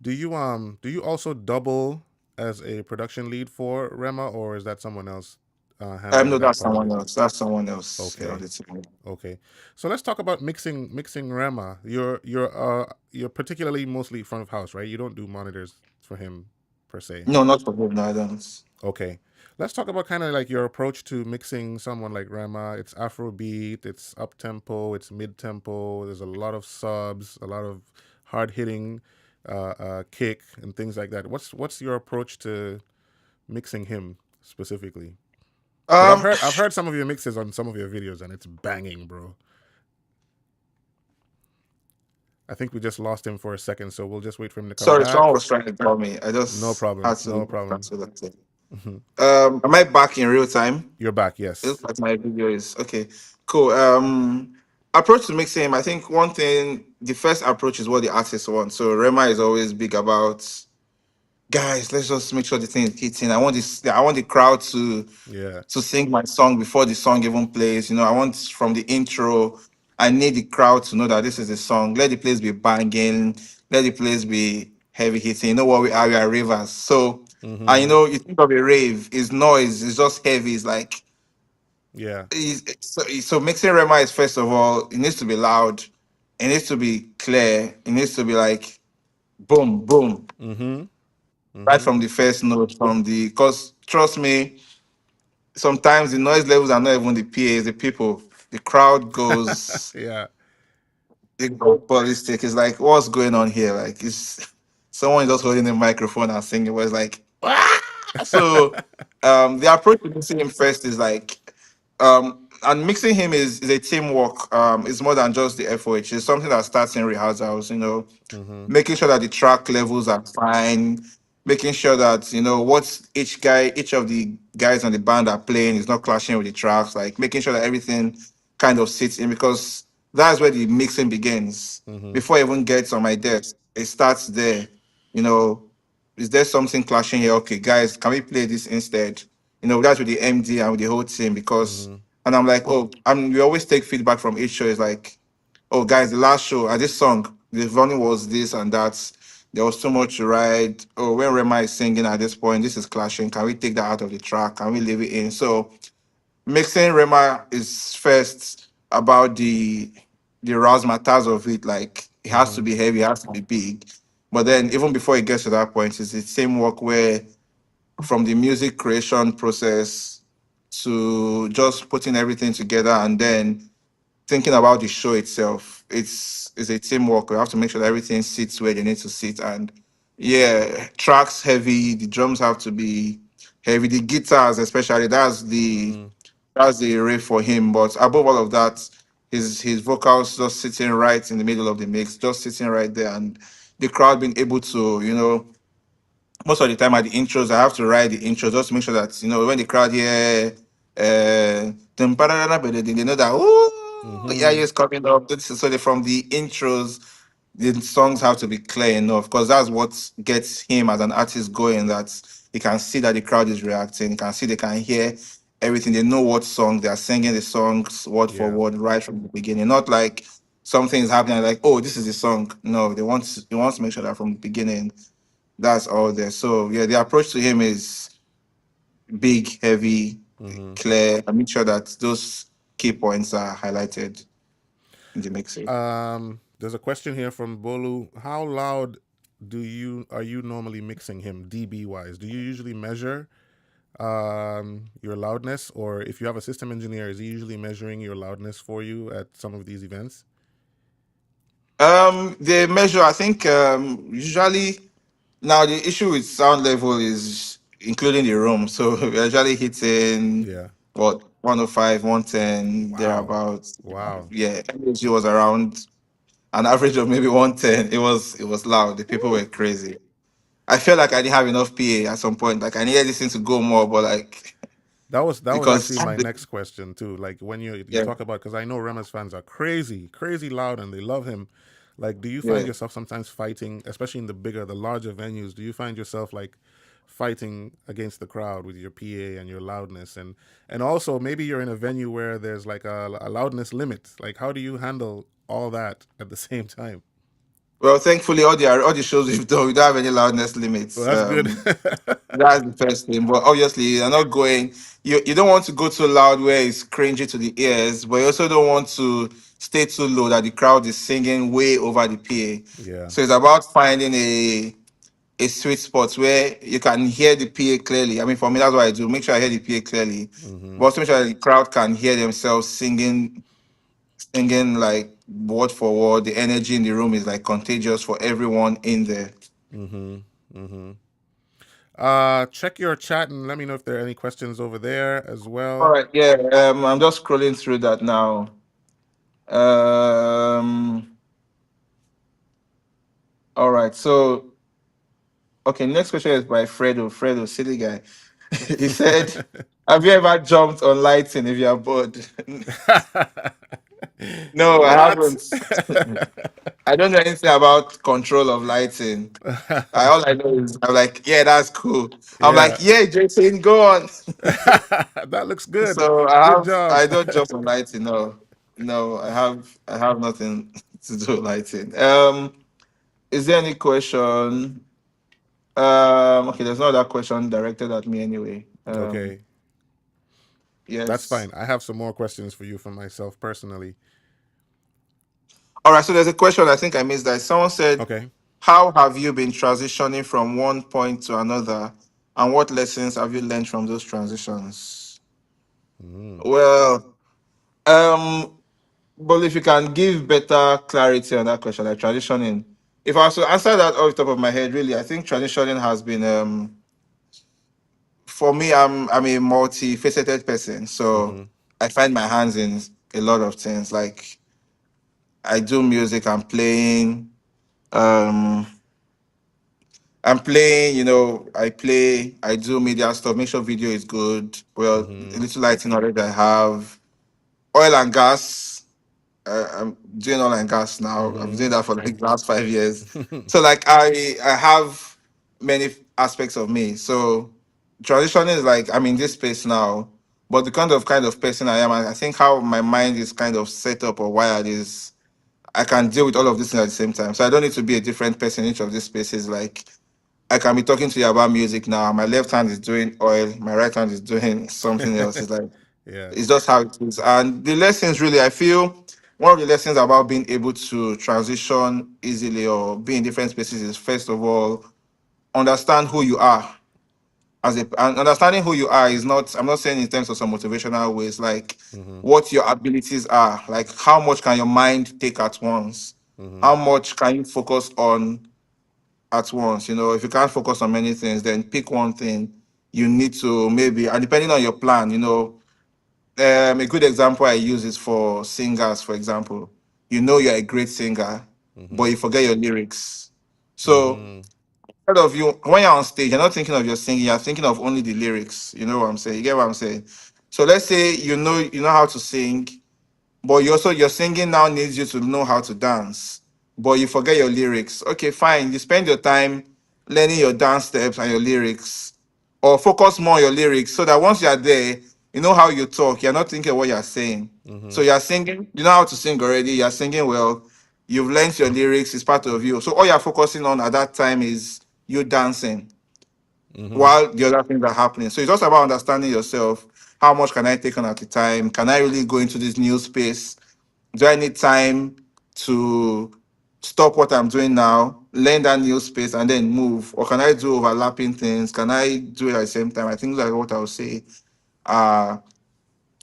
Do you also double as a production lead for Rema, or is that someone else handling No, that that's part of someone it? else. That's someone else here on Okay. the team. Okay, so let's talk about mixing Rema. You're particularly mostly front of house, right? You don't do monitors for him per se. No, not for him. No, I don't. Okay, let's talk about kind of like your approach to mixing someone like Rema. It's Afrobeat, it's up tempo, it's mid tempo. There's a lot of subs, a lot of hard hitting kick and things like that. What's your approach to mixing him specifically? Because I've Um, heard I've heard some of your mixes on some of your videos and it's banging, bro. I think we just lost him for a second, so we'll just wait for him to come Sorry, someone back. was trying to tell me. I No just problem. had No to problem. cancel that thing. Am I back in real time? You're back. It looks Yes. like my video is okay. Cool. Approach to mixing. I think one thing, the first approach is what the artist wants. So Rema is always big about, guys, let's just make sure the thing is hitting. I want the crowd Yeah. to sing my song before the song even plays. I want from the intro, I need the crowd to know that this is the song. Let the place be banging. Let the place be heavy hitting. You know what we are? We are ravers. So, and Mm-hmm. you think of a rave, is noise, it's just heavy. It's like, Yeah. so mixing Rema is, first of all, it needs to be loud. It needs to be clear. It needs to be like boom, boom, Mm-hmm. right Mm-hmm. from the first note, because trust me, sometimes the noise levels are not even the PAs, the people. The crowd goes, Yeah. they go ballistic. It's like, what's going on here? Like, it's someone just holding the microphone and singing. It was like, "Ah!" So the approach to mixing him first is like, and mixing him is a teamwork. It's more than just the FOH. It's something that starts in rehearsals. Mm-hmm. Making sure that the track levels are fine, making sure that what each of the guys on the band are playing is not clashing with the tracks, like making sure that everything kind of sits in, because that's where the mixing begins. Mm-hmm. Before it even gets on my desk, it starts there. You know, is there something clashing here? Okay, guys, can we play this instead? That's with the MD and with the whole team, because, Mm-hmm. and I'm like, oh, we always take feedback from each show. It's like, oh, guys, the last show, this song, the volume was this and that. There was too much to ride. Oh, when Rema is singing at this point, this is clashing. Can we take that out of the track? Can we leave it in? So mixing Rema is first about the razzmatazz of it. Like, it has Mm-hmm. to be heavy, it has to be big. But then even before it gets to that point, it's the same work where from the music creation process to just putting everything together and then thinking about the show itself. It's a teamwork. We have to make sure that everything sits where they need to sit. And yeah, tracks heavy, the drums have to be heavy, the guitars especially, Mm-hmm. that's the riff for him. But above all of that, his vocals just sitting right in the middle of the mix, just sitting right there, and the crowd being able to, most of the time at the intros, I have to write the intros just to make sure that, when the crowd hear they know that, oh yeah, Mm-hmm. it's coming up. So from the intros, the songs have to be clear enough, because that's what gets him as an artist going. That he can see that the crowd is reacting. He can see, they can hear everything. They know what song they are singing, the songs word for Yeah. word right from the beginning. Not like something is happening like, oh, this is the song. No, they want to make sure that from the beginning that's all there. So yeah, the approach to him is big, heavy, Mm-hmm. clear, and make sure that those key points are highlighted in the mixing. There's a question here from Bolu. How loud are you normally mixing him dB wise? Do you usually measure your loudness, or if you have a system engineer, is he usually measuring your loudness for you at some of these events? The measure, I think, usually now the issue with sound level is including the room. So we're usually hitting Yeah. what 105, 110, Wow. thereabouts. Wow. Yeah, energy was around an average of maybe 110. It was loud. The people were Woo. crazy. I felt like I didn't have enough PA at some point. Like I needed this thing to go more, but like That was because actually my next question too. Like when you yeah, talk about, because I know Rema's fans are crazy, crazy loud, and they love him. Like, do you find yeah. yourself sometimes fighting, especially in the larger venues? Do you find yourself like fighting against the crowd with your PA and your loudness, and also maybe you're in a venue where there's like a loudness limit. Like, how do you handle all that at the same time? Well, thankfully, all the shows we've done, we don't have any loudness Well, limits. that's good. That's the first thing. But obviously, you're not going. You don't want to go too loud where it's cringy to the ears, but you also don't want to stay too low that the crowd is singing way over the PA. Yeah. So it's about finding a sweet spot where you can hear the PA clearly. I mean, for me, that's what I do. Make sure I hear the PA clearly, Mm-hmm. but also make sure the crowd can hear themselves singing like word for word. The energy in the room is like contagious for everyone in there. Mm-hmm. Mm-hmm. Check your chat and let me know if there are any questions over there as All well. right, yeah. I'm just scrolling through that now. All right, so okay, next question is by Fredo. Fredo, silly guy. He said, "Have you ever jumped on lighting if you're bored?" No, I What? haven't. I don't know anything about control of lighting. All I know is I'm like, yeah, that's cool. I'm like, Yeah. yeah, Jason, go on. That looks good. So Good job. I don't jump on lighting. No, no, I have nothing to do with lighting. Is there any question? Okay, there's no other question directed at me anyway. Okay. That's Yes. fine. I have some more questions for you from myself personally. All right. So there's a question. I think I missed that. Someone said, Okay. "How have you been transitioning from one point to another, and what lessons have you learned from those transitions?" Mm. Well, but if you can give better clarity on that question, like transitioning. If I was to answer that off the top of my head, really, I think transitioning has been for me. I'm a multifaceted person, so Mm-hmm. I find my hands in a lot of things. Like I do music, um I'm playing, I play, I do media stuff, make sure video is good. Well, Mm-hmm. a little lighting already I have. oil and gas. I'm doing oil and gas now. I've been Mm-hmm. doing that for like the last 5 years. So like I have many aspects of me. So transitioning is like I'm in this space now, but the kind of person I am, I think how my mind is kind of set up or wired is I can deal with all of this things at the same time. So I don't need to be a different person in each of these spaces. Like I can be talking to you about music now. My left hand is doing oil, my right hand is doing something else. It's like Yeah. it's just how it is. And the lessons really, I feel one of the lessons about being able to transition easily or be in different spaces is first of all, understand who you are. And understanding who you are is not, I'm not saying in terms of some motivational ways, like Mm-hmm. what your abilities are, like how much can your mind take at once? Mm-hmm. How much can you focus on at once? If you can't focus on many things, then pick one thing you need to maybe, and depending on your plan, a good example I use is for singers, for example. You're a great singer, but Mm-hmm. you forget your lyrics. So, Mm-hmm. part of you, when you're on stage, you're not thinking of your singing, you're thinking of only the lyrics. You know what I'm saying? You get what I'm saying? So, let's say you know how to sing, but your singing now needs you to know how to dance, but you forget your lyrics. Okay, fine. You spend your time learning your dance steps and your lyrics, or focus more on your lyrics so that once you are there, you know how you talk. You're not thinking what you're saying. Mm-hmm. So you're singing. You know how to sing already. You're singing well. You've learned your lyrics. It's part of you. So all you're focusing on at that time is you dancing Mm-hmm. while the other things are happening. So it's just about understanding yourself. How much can I take on at a time? Can I really go into this new space? Do I need time to stop what I'm doing now, learn that new space, and then move? Or can I do overlapping things? Can I do it at the same time? I think that's what I would say. Uh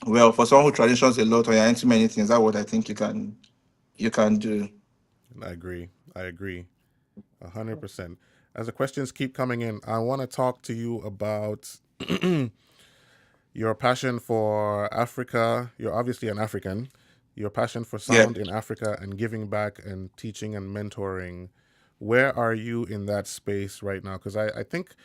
well, for someone who transitions a lot or you're into many things, that's what I think you can do. I agree. I agree. 100%. As the questions keep coming in, I want to talk to you about your passion for Africa. You're obviously an African. Your passion for Yeah. sound in Africa and giving back and teaching and mentoring. Where are you in that space right now? Because I think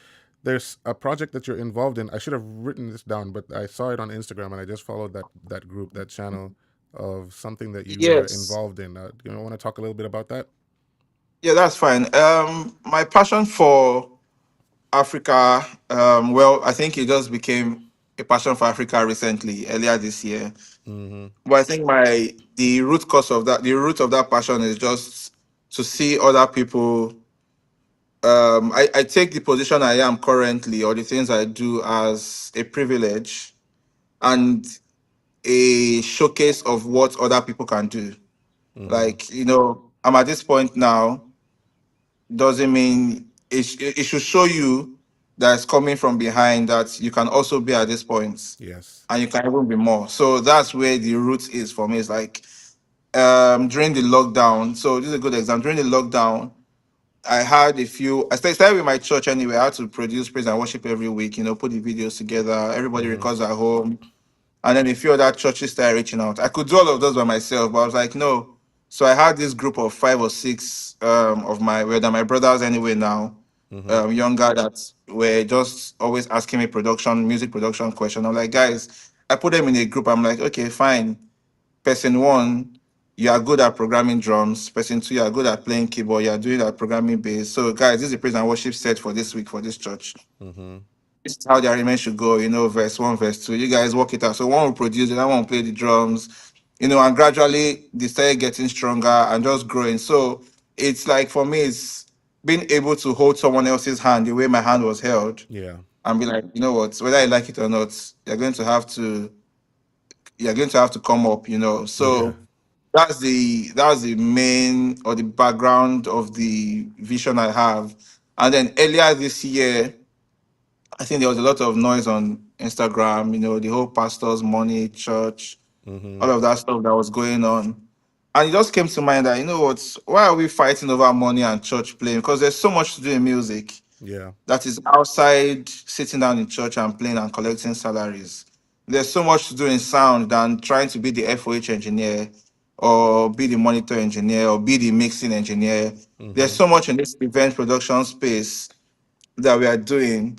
there's a project that you're involved in. I should have written this down, but I saw it on Instagram and I just followed that group, that channel of something that you were Yes. involved in. Want to talk a little bit about that? Yeah, that's fine. My passion for Africa, well, I think it just became a passion for Africa recently, earlier this year. Mm-hmm. But I think the root of that passion is just to see other people. I take the position I am currently or the things I do as a privilege and a showcase of what other people can do. Mm-hmm. Like, I'm at this point now, doesn't mean it should show you that it's coming from behind that you can also be at this point Yes. and you can even be more. So that's where the root is for me. It's like during the lockdown. So this is a good example. During the lockdown, I had a few. I started with my church anyway. I had to produce praise and worship every week. Put the videos together. Everybody Mm-hmm. records at home, and then a few other churches started reaching out. I could do all of those by myself, but I was like, no. So I had this group of 5 or 6 of my brothers anyway now, Mm-hmm. younger that were just always asking me music production question. I'm like, guys, I put them in a group. I'm like, okay, fine. Person one, you are good at programming drums. Person two, you are good at playing keyboard. You are doing that programming bass. So, guys, this is the praise and worship set for this week for this church. Mm-hmm. This is how the arrangement should go. Verse one, verse two. You guys work it out. So one will produce, the other one will play the drums. And gradually they started getting stronger and just growing. So it's like for me, it's being able to hold someone else's hand the way my hand was held Yeah. and be like, you know what, whether you like it or not, you're going to have to come up. Yeah. So that's the main or the background of the vision I have. And then earlier this year, I think there was a lot of noise on Instagram, the whole pastor's money, church, Mm-hmm. all of that stuff that was going on. And it just came to mind that, why are we fighting over money and church playing? Because there's so much to do in music Yeah. that is outside sitting down in church and playing and collecting salaries. There's so much to do in sound than trying to be the FOH engineer or be the monitor engineer or be the mixing engineer. There's Mm-hmm. so much in this event production space that we are doing.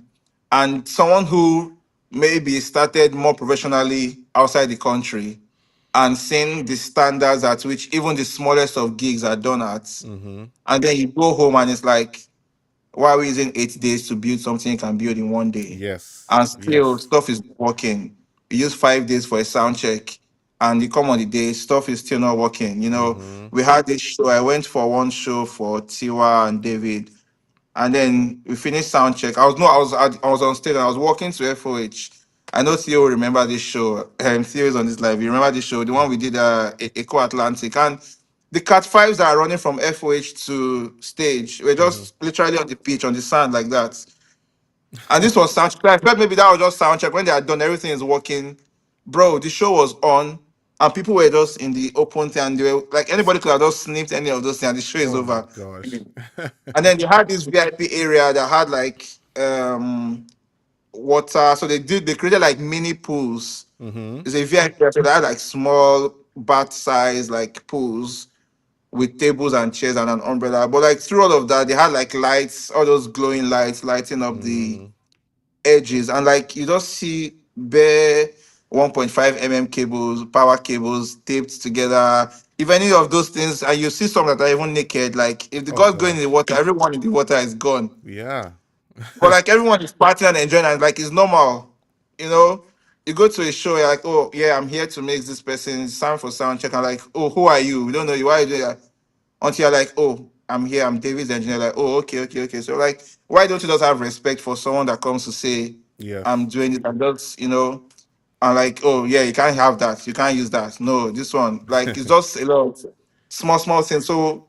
And someone who maybe started more professionally outside the country, and seeing the standards at which even the smallest of gigs are done at. Mm-hmm. And then you go home and it's like, why are we using 8 days to build something you can build in one day? Yes. And still Yes. stuff is working. You use 5 days for a sound check and you come on the day, stuff is still not working. Mm-hmm. We had this show. I went for one show for Tiwa and David, and then we finished sound check. I was no, I was on stage and I was walking to FOH. I know Theo will remember this show. Theo is on this live. You remember this show, the one we did Eco Atlantic, and the Cat Fives that are running from FOH to stage. We're Mm-hmm. just literally on the pitch on the sand like that. And this was sound check. I felt maybe that was just sound check. When they had done everything is working, bro. The show was on, and people were just in the open thing, and they were like anybody could have just snipped any of those things, and the show is Oh my over. gosh. And then they had this VIP area that had like water. So they created like mini pools. Mm-hmm. It's a VIP area, so they had like small bath size like pools with tables and chairs and an umbrella. But like through all of that, they had like lights, all those glowing lights lighting up the Mm-hmm. edges, and like you just see bare 1.5 cables, power cables taped together. If any of those things, and you see some that are even naked, like if the Oh god's going in the gosh. water, everyone in the water is gone. Yeah. But like everyone is partying and enjoying, and like it's normal, you know. You go to a show, you're like, oh yeah, I'm here to make this person sound for sound check. I'm like, oh, who are you? We don't know you. Why are you doing that? Until you're like, oh, I'm here, I'm David's engineer. Like, oh, okay, okay, okay. So like, why don't you just have respect for someone that comes to say, I'm Yes. doing it and just, and like, oh yeah, you can't have that, you can't use that. No, this one, like it's just a lot of small things. So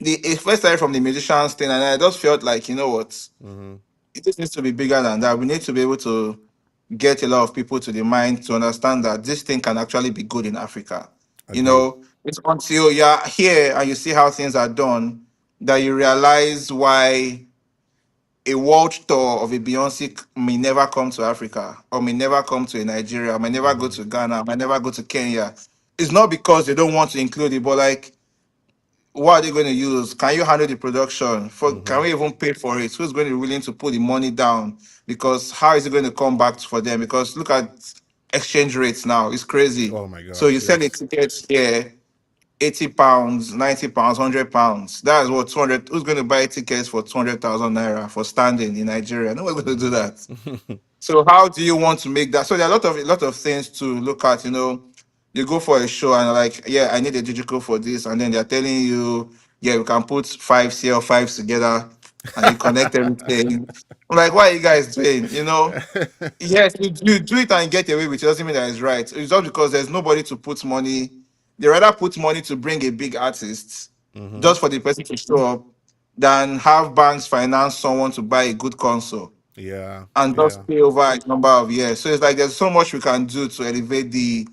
it first started from the musicians thing, and I just felt like, you know what, Mm-hmm. it just needs to be bigger than that. We need to be able to get a lot of people to the mind to understand that this thing can actually be good in Africa. Agreed. It's until you're here and you see how things are done that you realize why a world tour of a Beyonce may never come to Africa, or may never come to Nigeria, may never go Mm-hmm. to Ghana, may never go to Kenya. It's not because they don't want to include it, but like, what are they going to use? Can you handle the production? Mm-hmm. Can we even pay for it? Who's going to be willing to put the money down? Because how is it going to come back for them? Because look at exchange rates now; it's crazy. Oh my So you gosh. sell a Yes. ticket here, £80, £90, £100. That's what 200. Who's going to buy tickets for 200,000 naira for standing in Nigeria? No one's going to do that. Mm-hmm. So how do you want to make that? So there are a lot of things to look at. You go for a show and like, yeah, I need a digital for this, and then they're telling you, yeah, we can put five CL5s together, and you connect everything. I'm like, what are you guys doing? Yes, you do it and get away with it. Doesn't mean that it's right. It's just because there's nobody to put money. They rather put money to bring a big artist Mm-hmm. just for the person to show up than have banks finance someone to buy a good console Yeah. and Yeah. just pay over a number of years. So it's like there's so much we can do to elevate the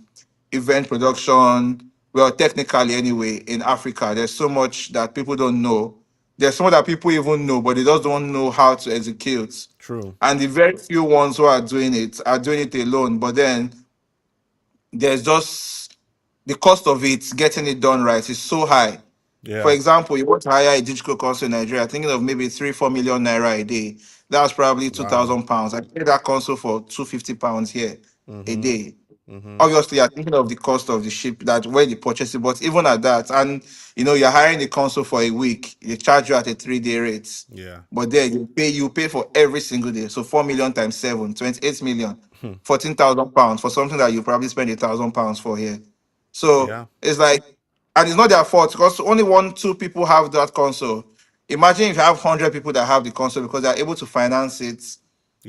event production. Well, technically, anyway, in Africa, there's so much that people don't know. There's some that people even know, but they just don't know how to execute. True. And the very few ones who are doing it alone. But then there's just the cost of it, getting it done right, is so high. For Yeah. example, you want to hire a digital console in Nigeria, thinking of maybe 3, 4 million naira a day. That's probably two Wow. thousand pounds. I paid that console for £250 here a Mm-hmm. day. Mm-hmm. Obviously, you're thinking of the cost of the ship that where they purchase it, but even at that, and you're hiring the console for a week, they charge you at a 3-day rate. Yeah. But then you pay for every single day. So 4 million times 7, 28 million, Hmm. £14,000 for something that you probably spend £1,000 for here. So Yeah. it's like, and it's not their fault because only 1, 2 people have that console. Imagine if you have 100 people that have the console because they're able to finance it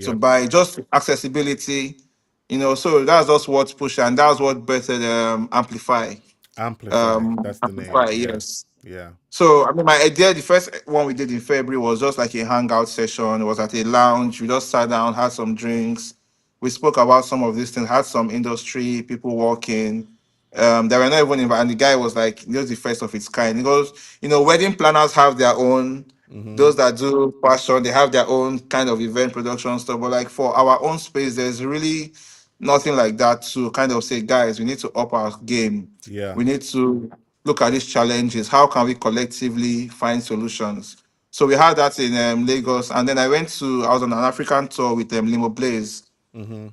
to Yep. buy just accessibility. So that's just what's pushed, and that's what birthed Amplify. Amplify. That's the name. Amplify, Yeah. yes. Yeah. So I mean, my idea, the first one we did in February was just like a hangout session. It was at a lounge. We just sat down, had some drinks. We spoke about some of these things. Had some industry people walking. They were not even invited. And the guy was like, "This is the first of its kind." He goes, wedding planners have their own. Mm-hmm. Those that do fashion, they have their own kind of event production stuff. But like for our own space, there's really nothing like that to kind of say, guys, we need to up our game. Yeah. We need to look at these challenges. How can we collectively find solutions? So we had that in Lagos, and then I was on an African tour with Limo Blaze. Mm-hmm.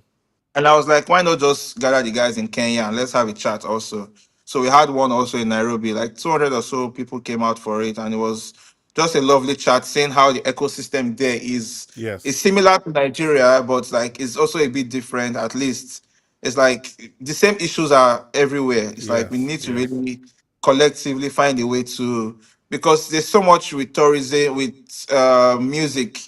And I was like, why not just gather the guys in Kenya and let's have a chat also. So we had one also in Nairobi, like 200 or so people came out for it, and it was just a lovely chat, seeing how the ecosystem there is Yes. similar to Nigeria, but like it's also a bit different. At least it's like the same issues are everywhere. It's like we Yes. need to Yes. really collectively find a way to, because there's so much with tourism, with music.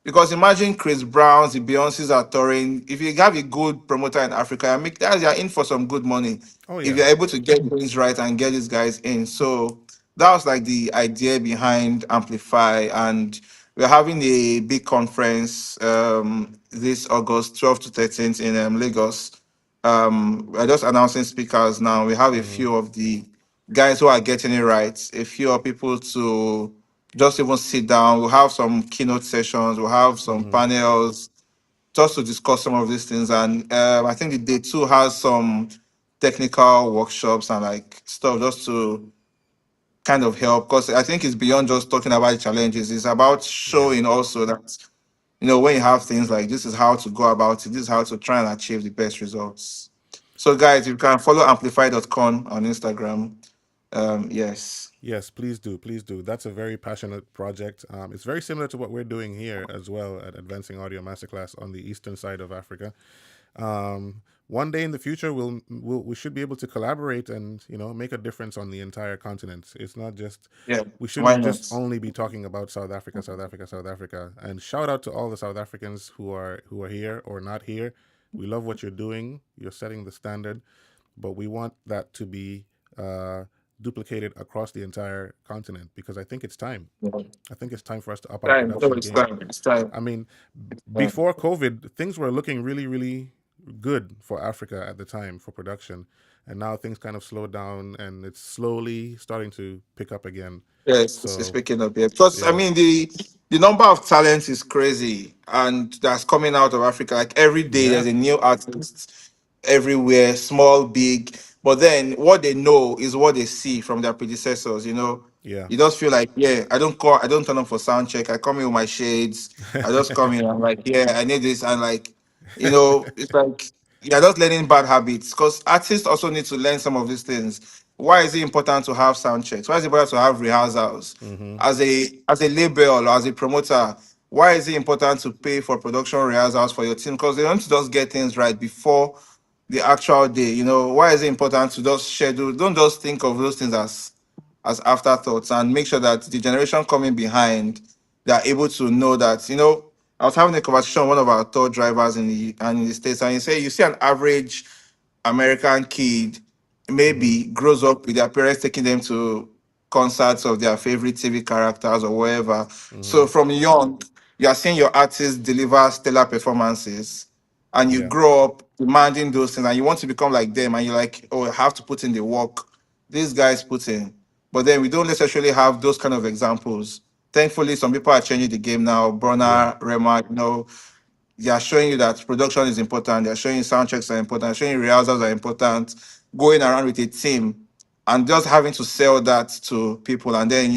Because imagine Chris Browns, the Beyonces are touring. If you have a good promoter in Africa, you make that you're in for some good money. Oh If yeah. you're able to get things right and get these guys in. So that was like the idea behind Amplify. And we're having a big conference this August 12th to 13th in Lagos. We're just announcing speakers now. We have a Mm-hmm. few of the guys who are getting it right, a few of people to just even sit down. We'll have some keynote sessions, we'll have some Mm-hmm. panels just to discuss some of these things. And I think the day two has some technical workshops and like stuff just to kind of help, because I think it's beyond just talking about the challenges. It's about Yeah. showing also that, when you have things like this is how to go about it, this is how to try and achieve the best results. So guys, you can follow amplify.com on Instagram. Yes. Yes, please do. Please do. That's a very passionate project. It's very similar to what we're doing here as well at Advancing Audio Masterclass on the eastern side of Africa. One day in the future, we should be able to collaborate and make a difference on the entire continent. It's not just Yeah. we Why shouldn't just not? only be talking about South Africa, South Africa, South Africa. And shout out to all the South Africans who are here or not here. We love what you're doing. You're setting the standard, but we want that to be uh, duplicated across the entire continent because I think it's time. Yeah. I think it's time for us to up our Time. No, production it's game. time. It's time. I mean, Yeah. before COVID, things were looking really, really good for Africa at the time for production. And now things kind of slowed down and it's slowly starting to pick up again. Yes, it's So, picking up here. Because I yeah. mean the number of talents is crazy, and that's coming out of Africa. Like every day Yeah. there's a new artist everywhere, small, big. But then what they know is what they see from their predecessors, Yeah. You just feel like, yeah, I don't turn up for sound check. I come in with my shades. I just come in, I'm like, yeah, I need this. And like, it's like you're just learning bad habits. Because artists also need to learn some of these things. Why is it important to have sound checks? Why is it important to have rehearsals? Mm-hmm. As a label or as a promoter, why is it important to pay for production rehearsals for your team? Because they want to just get things right before the actual day. Why is it important to just schedule? Don't just think of those things as afterthoughts, and make sure that the generation coming behind, they are able to know that. I was having a conversation with one of our tour drivers in the States, and he said you see an average American kid Mm-hmm. maybe grows up with their parents taking them to concerts of their favorite TV characters or wherever. Mm-hmm. So from young, you are seeing your artists deliver stellar performances, and you Yeah. grow up demanding those things, and you want to become like them, and you're like, oh, I have to put in the work. These guys put in, but then we don't necessarily have those kind of examples. Thankfully, some people are changing the game now. Yeah. Bronner, Rema, they are showing you that production is important. They're showing you sound checks are important. They're showing you rehearsals are important. Going around with a team and just having to sell that to people, and then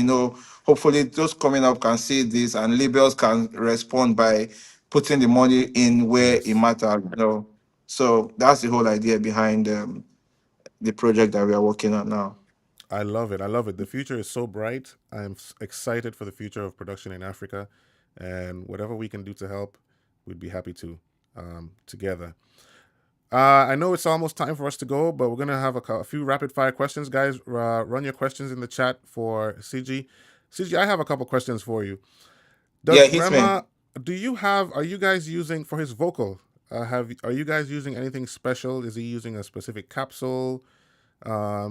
hopefully those coming up can see this, and labels can respond by putting the money in where it Yes. matters. So that's the whole idea behind the project that we are working on now. I love it. I love it. The future is so bright. I'm excited for the future of production in Africa, and whatever we can do to help, we'd be happy to together. I know it's almost time for us to go, but we're gonna have a few rapid fire questions, guys. Run your questions in the chat for Siji. Siji, I have a couple questions for you. Yeah, Does hits me. Rema? Do you have? Are you guys using for his vocal? Have Are you guys using anything special? Is he using a specific capsule?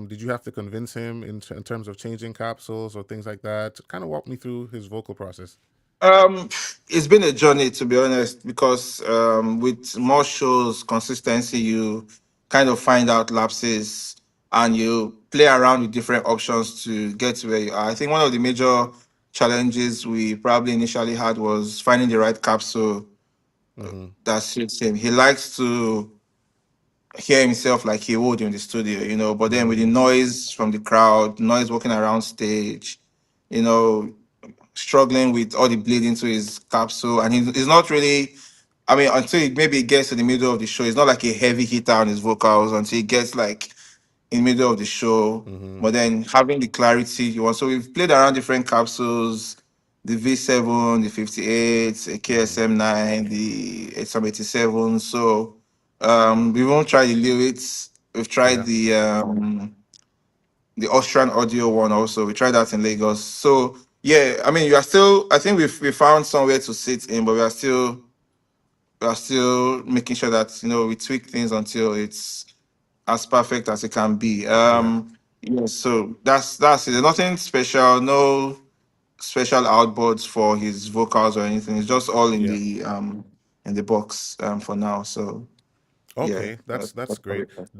Did you have to convince him in terms of changing capsules or things like that? Kind of walk me through his vocal process. Um, it's been a journey, to be honest, because with more shows, consistency, you kind of find out lapses, and you play around with different options to get to where you are. I think one of the major challenges we probably initially had was finding the right capsule Mm-hmm. that suits him. He likes to hear himself like he would in the studio, but then with the Mm-hmm. noise from the crowd, noise walking around stage, you know, struggling with all the bleed into his capsule, and he's not really. I mean, until it maybe gets to the middle of the show, it's not like a heavy hitter on his vocals until it gets like in the middle of the show. Mm-hmm. But then having the clarity you want. So we've played around different capsules, the V7, the 58, a Mm-hmm. KSM9, the 87. So we won't try the lyrics. We've tried Yeah. the Austrian audio one also. We tried that in Lagos. So yeah, I mean, you are still. I think we found somewhere to sit in, but we are still making sure that we tweak things until it's as perfect as it can be. Yeah. Yeah, so that's it. There's nothing special, no special outboards for his vocals or anything. It's just all Yeah. in the box for now. So yeah, Okay, that's that's great. probably it.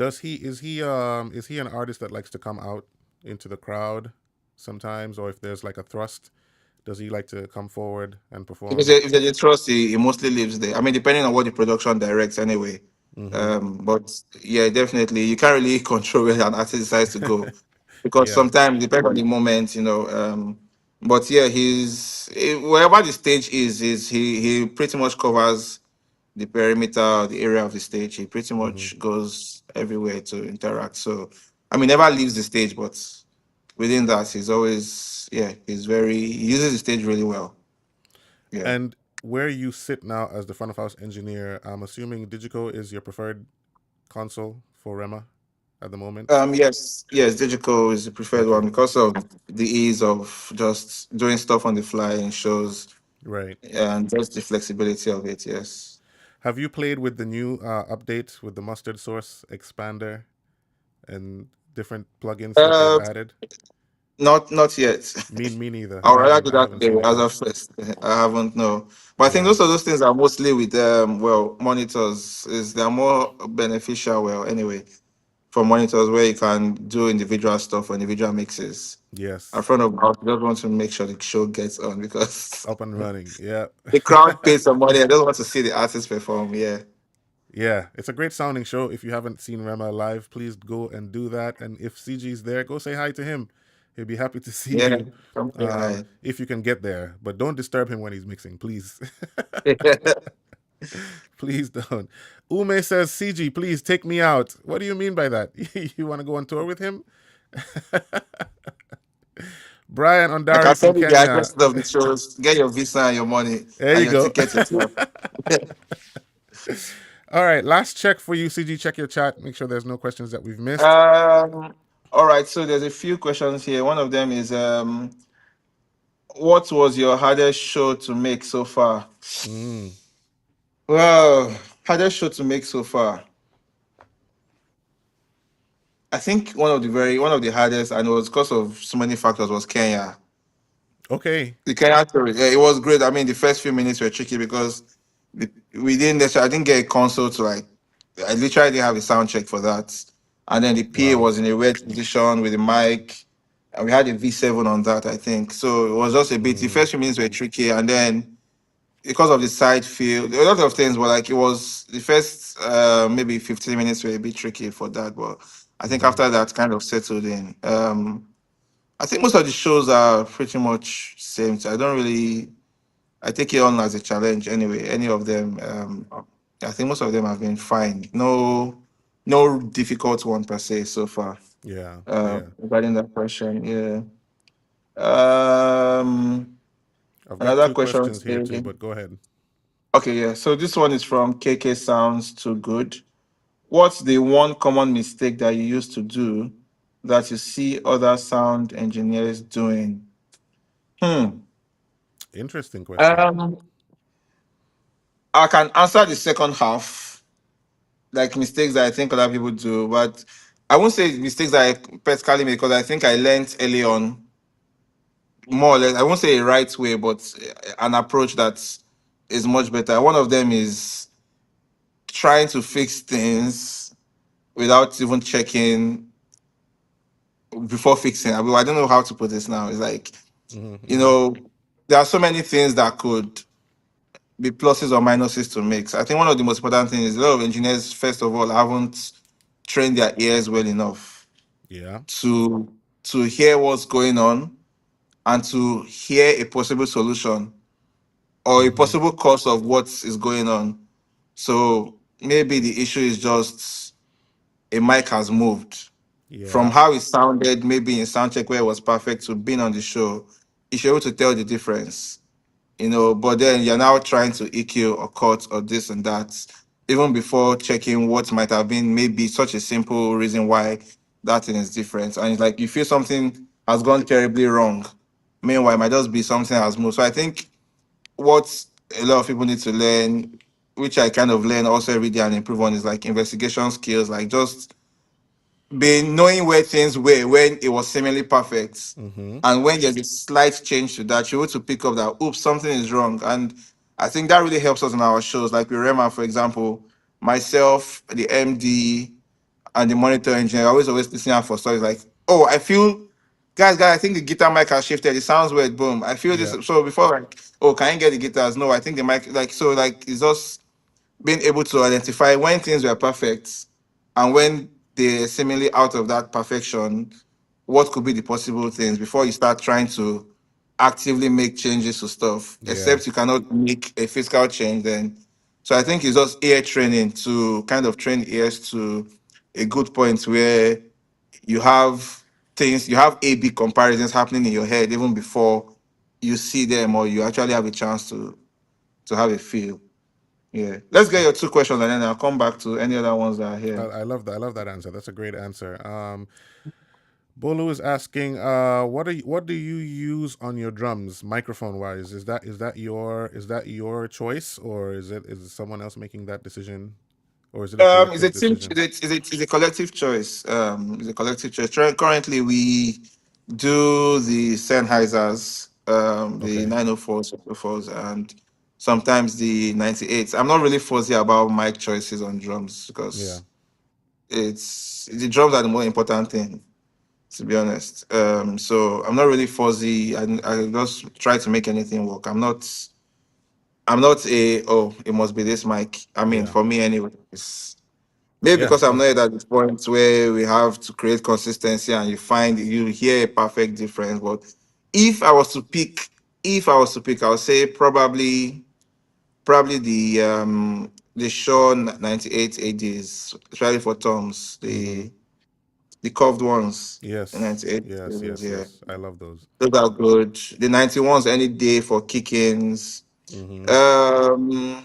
Is he an artist that likes to come out into the crowd sometimes, or if there's like a thrust, does he like to come forward and Because perform? if there's a trust, he mostly lives there. I mean, depending on what the production directs, anyway. Mm-hmm. But yeah, definitely, you can't really control where an artist decides to go because Yeah. sometimes, depending on the moment. But yeah, wherever the stage is he pretty much covers the perimeter, the area of the stage. He pretty Mm-hmm. much goes everywhere to interact. So, I mean, never leaves the stage, but within that, he's always, yeah, he uses the stage really well. Yeah. And where you sit now as the front of house engineer, I'm assuming Digico is your preferred console for Rema at the moment. Yes, Digico is the preferred one Okay. because of the ease of just doing stuff on the fly in shows Right. and just the flexibility of it. Yes. Have you played with the new update with the mustard source expander and different plugins that they've Uh, added? not yet. Me neither. I'd I rather haven't do I that haven't today seen it as yet. of first. I haven't no, but I think Yeah. those things are mostly with monitors. Is They're more beneficial. Well, anyway, for monitors where you can do individual stuff or individual mixes. At Yes. front of house, we just want to make sure the show gets on because Up and running. Yeah. the crowd pays some money. I just want to see the artist perform. Yeah. Yeah. It's a great sounding show. If you haven't seen Rema live, please go and do that. And if CG's there, go say hi to him. He'll be happy to see Yeah. you Come say hi. if you can get there. But don't disturb him when he's mixing, please. Please don't. Ume says, CG, please take me out. What do you mean by that? You want to go on tour with him? Brian I Ondari can from send you the Kenya. addresses of the shows. Get your visa and your money There and you your go. tickets yourself. All right, last check for you, CG. Check your chat. Make sure there's no questions that we've missed. All right. So there's a few questions here. One of them is, what was your hardest show to make so far? Mm, Well, hardest show to make so far. I think one of the hardest, and it was because of so many factors, was Kenya. okay. The Kenya story, yeah, it was great. I mean, the first few minutes were tricky because I didn't get a console to like. I literally didn't have a sound check for that, and then the PA Wow. was in a weird position with the mic, and we had a V7 on that, I think. So it was just a bit. The Mm, first few minutes were tricky, and then because of the side field, a lot of things. But like it was the first maybe 15 minutes were a bit tricky for that, but I think mm-hmm. after that kind of settled in. I think most of the shows are pretty much same. So I don't really. I take it on as a challenge anyway. Any of them, I think most of them have been fine. No, no difficult one per se so far. Yeah. Yeah. Regarding that question, yeah. Um, I've got Another two question. questions here too, but go ahead. Okay, yeah. So this one is from KK. Sounds too good. What's the one common mistake that you used to do that you see other sound engineers doing? Hmm. Interesting question. Um, I can answer the second half, like mistakes that I think other people do, but I won't say mistakes that I personally made because I think I learned early on, more or less. I won't say a right way, but an approach that is much better. One of them is trying to fix things without even checking before fixing. I don't know how to put this now. It's like, Mm-hmm, you mm-hmm. know, there are so many things that could be pluses or minuses to mix. I think one of the most important things is a lot of engineers, first of all, haven't trained their ears well enough Yeah. to hear what's going on and to hear a possible solution or a Mm-hmm. possible cause of what is going on. So maybe the issue is just a mic has moved from Yeah. how it sounded, maybe in soundcheck where it was perfect, to being on the show. You should be able to tell the difference, but then you're now trying to EQ or cut or this and that, even before checking what might have been maybe such a simple reason why that thing is different. And it's like you feel something has gone terribly wrong. Meanwhile, it might just be something has moved. So I think what a lot of people need to learn, which I kind of learn also every day and improve on, is like investigation skills, like just being knowing where things were when it was seemingly perfect, Mm-hmm. and when there's a slight change to that, you're able to pick up that oops, something is wrong. And I think that really helps us in our shows, like with Rema, for example. Myself, the MD, and the monitor engineer always listening out for stories like, oh, I feel, guys, I think the guitar mic has shifted, it sounds weird, boom, I feel this. Yeah. So before, like, oh, can you get the guitars? No, I think the mic, like, so like it's just being able to identify when things were perfect and when they're seemingly out of that perfection, what could be the possible things before you start trying to actively make changes to stuff, Yeah. except you cannot make a physical change then. So I think it's just ear training to kind of train ears to a good point where you have you have A/B comparisons happening in your head even before you see them or you actually have a chance to have a feel. Yeah. Let's get Uh, your two questions and then I'll come back to any other ones that are here. I love that. I love that answer. That's a great answer. Bolu is asking, what do you use on your drums, microphone wise? Is that your choice, or is it someone else making that decision, or is it a Is a collective team, decision? is a collective choice. It's a collective choice. Currently, we do the Sennheisers, the Okay. 904s, and sometimes the 98s. I'm not really fussy about mic choices on drums Yeah. because it's the drums are the more important thing, to be honest. So I'm not really fuzzy. I just try to make anything work. I'm not a, oh, it must be this mic. I mean, Yeah. for me anyway, it's maybe Yeah. because I'm not at the point where we have to create consistency and you hear a perfect difference. But if I was to pick, I would say probably the Shaw 98 ADs, especially for toms, Mm-hmm. the curved ones, the Yes. 98 Yes. ADs, Yes. yeah. Yes. I love those. Those are good. The 91s any day for kick-ins. Mm-hmm. Um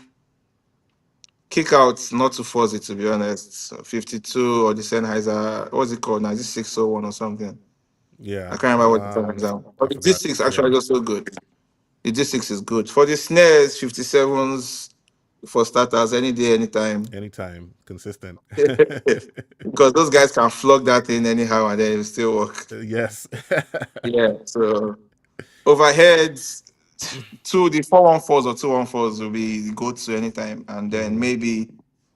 Kickouts, not too fuzzy to be honest. 52 or the Sennheiser, what's it called now? Is it 601 or something? I Yeah. can't remember what the Sennheiser. But I the forgot. G6 Yeah. actually is also good. The G6 is good. For the snares, 57s for starters, any day, anytime. Anytime. Consistent. Because those guys can flog that in anyhow and then it will still work. Yes. Yeah. So overheads, the 414s or 214s will be the go-to anytime. And then Mm-hmm. maybe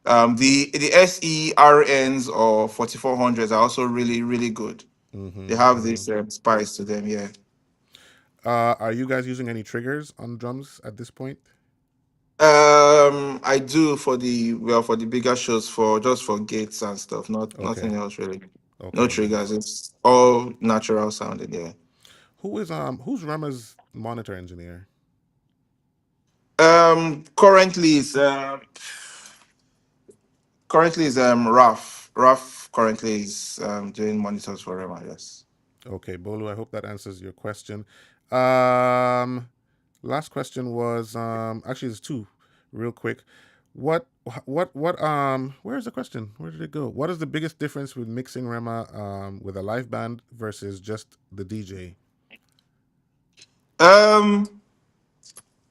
the SERNs or 4400s are also really, really good. They Mm-hmm. have Mm-hmm. this spice to them, yeah. Are you guys using any triggers on drums at this point? I do for for the bigger shows, for just for gates and stuff, Okay. nothing else really. No Okay. triggers. Nice. It's all natural sounding, yeah. Who's Rama's monitor engineer? Currently is Raf. Raf currently is doing monitors for Rema, yes. Okay, Bolu. I hope that answers your question. Um, Last question was actually there's two, real quick. Where's the question? Where did it go? What is the biggest difference with mixing Rema with a live band versus just the DJ? Um,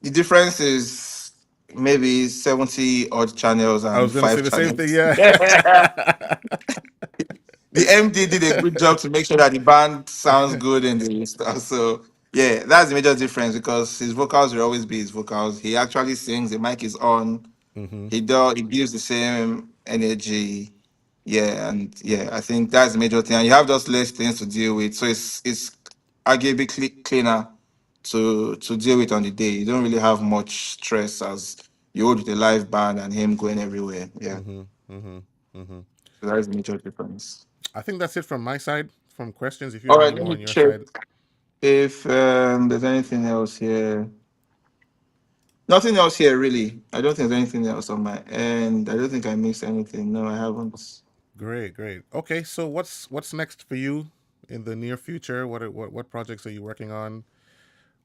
the difference is maybe 70 odd channels I was and gonna say five the same thing. channels. Yeah. The MD did a good job to make sure that the band sounds good in the stuff. So yeah, that's the major difference because his vocals will always be his vocals. He actually sings, the mic is on, Mm-hmm. he gives the same energy. Yeah, and yeah, I think that's the major thing. And you have just less things to deal with. So it's arguably cleaner to deal with on the day. You don't really have much stress as you would with a live band and him going everywhere. Yeah. Mm-hmm. Mm-hmm. Mm-hmm. So that's the major difference. I think that's it from my side. From questions, if you All have right, any let more me on your check. side. If there's anything else here, Nothing else here, really. I don't think there's anything else on my end. I don't think I missed anything. No, I haven't. Great, great. Okay, so what's next for you in the near future? What projects are you working on?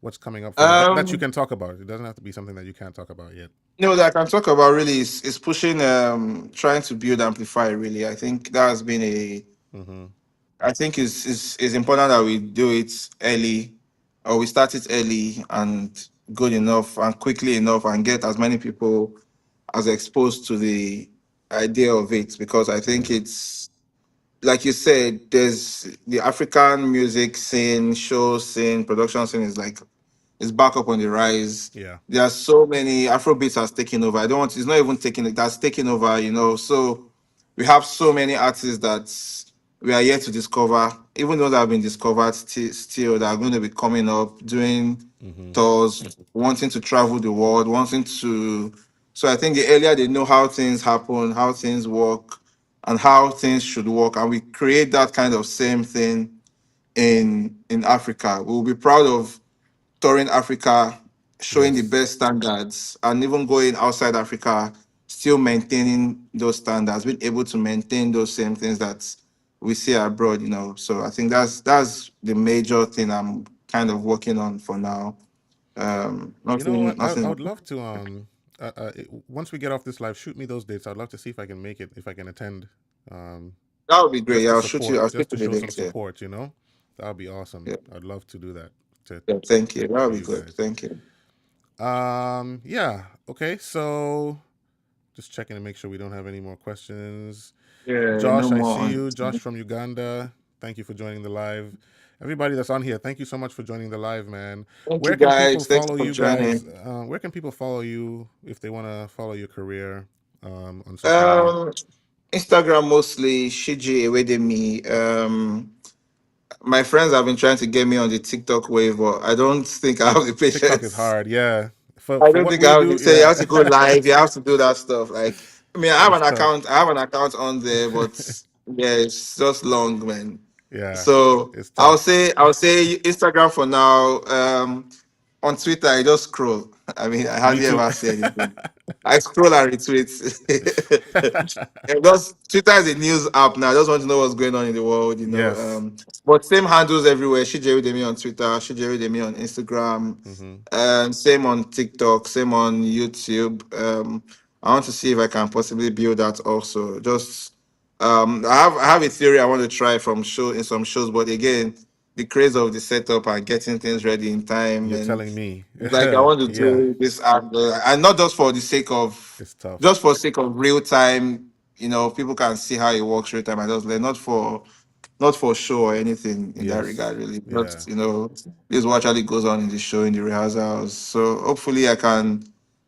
What's coming up for you that you Um, can talk about? It doesn't have to be something that you can't talk about yet. no, that I can talk about really is pushing, trying to build Amplify. Really, I think that has been a. Mm-hmm. I think is important that we do it early, or we start it early and good enough and quickly enough, and get as many people as exposed to the idea of it, because I think Yeah, it's like you said, there's the African music scene, show scene, production scene is back up on the rise. yeah. There are so many Afrobeats has taken over. I don't want, it's not even taking it, that's taken over, So we have so many artists that we are yet to discover, even though that have been discovered still that are going to be coming up, doing Mm-hmm. tours, wanting to travel the world, wanting to. So I think the earlier they know how things happen, how things work, and how things should work, and we create that kind of same thing in Africa, we'll be proud of touring Africa, showing the Yes, best standards, and even going outside Africa, still maintaining those standards, being able to maintain those same things that we see abroad. So I think that's the major thing I'm kind of working on for now. you know Nothing, what? I nothing. would love to once we get off this live, shoot me those dates. I'd love to see if I can make it, if I can attend, um, That would be great. just Yeah, to I'll shoot you. support, I'll just shoot to you the show some links. Yeah, support. That would be awesome. yeah, I'd love to do that to yeah. Thank you. That for would be you good. guys. Thank you. Yeah. Okay. So just checking to make sure we don't have any more questions. Yeah, no Josh, I more see on. you. Josh from Uganda. Thank you for joining the live. Everybody that's on here, thank you so much for joining the live, man. Thank you Where can people guys. Thanks follow for you guys? joining. Where can people follow you if they want to follow your career on social media? Um, Instagram mostly, Shiji Ewedemi. My friends have been trying to get me on the TikTok wave, but I don't think I have the TikTok is patience. hard, yeah. For I for don't what think I we have do, the say you yeah, have to go live, you have to do that stuff. Like, I mean, it's tough. I have an account on there, but yeah, it's just long, man. Yeah, So it's I'll tough. say I'll say Instagram for now. On Twitter, I just scroll. I mean, I Me hardly too. ever say anything. I scroll and retweet. And just Twitter is a news app now. I just want to know what's going on in the world. Yes. But same handles everywhere. Shijeru Demi on Twitter, Shijeru Demi on Instagram, Hmm. same on TikTok, same on YouTube. I want to see if I can possibly build that also. Just I have a theory I want to try from show in some shows, but again, the craze of the setup and getting things ready in time, You're and telling me. it's like I want to Yeah, do this and not just for the sake of, it's tough. just for sake of real time. People can see how it works real time. I just like not for show or anything in that regard, Yes. really. Yeah. But this is what actually goes on in the show, in the rehearsals. So hopefully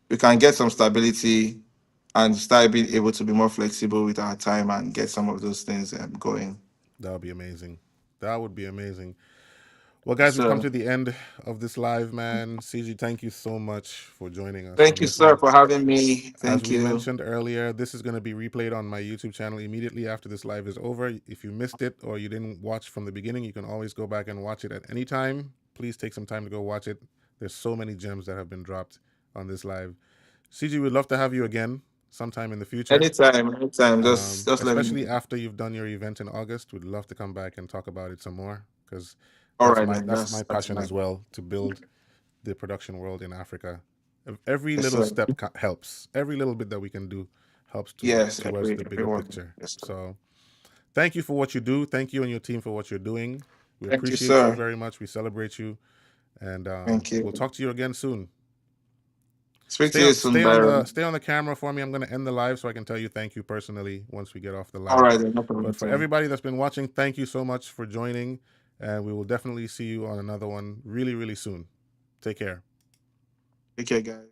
we can get some stability and start being able to be more flexible with our time and get some of those things going. That would be amazing. That would be amazing. Well, guys, we've come So to the end of this live, man. CG, thank you so much for joining us. thank And you, sir, listen, for having me. as Thank we you. mentioned earlier, this is going to be replayed on my YouTube channel immediately after this live is over. If you missed it or you didn't watch from the beginning, you can always go back and watch it at any time. Please take some time to go watch it. There's so many gems that have been dropped on this live. CG, we'd love to have you again sometime in the future. Anytime, anytime. Just let me Especially know. after you've done your event in August, we'd love to come back and talk about it some more because All right, then. that's my That's passion as fine. well, to build the production world in Africa. Every Yes, little sir. step helps. Every little bit that we can do helps Yes, towards the bigger everyone. picture. Yes, sir. So thank you for what you do. Thank you and your team for what you're doing. We Thank you, appreciate you sir. very much. We celebrate you, and Thank we'll you. talk to you again soon. Speak to you soon, Byron. Stay on the camera for me. I'm going to end the live so I can tell you thank you personally once we get off the All live. right, then. No problem, But for sir. everybody that's been watching, thank you so much for joining, and we will definitely see you on another one really, really soon. Take care. Take care, guys.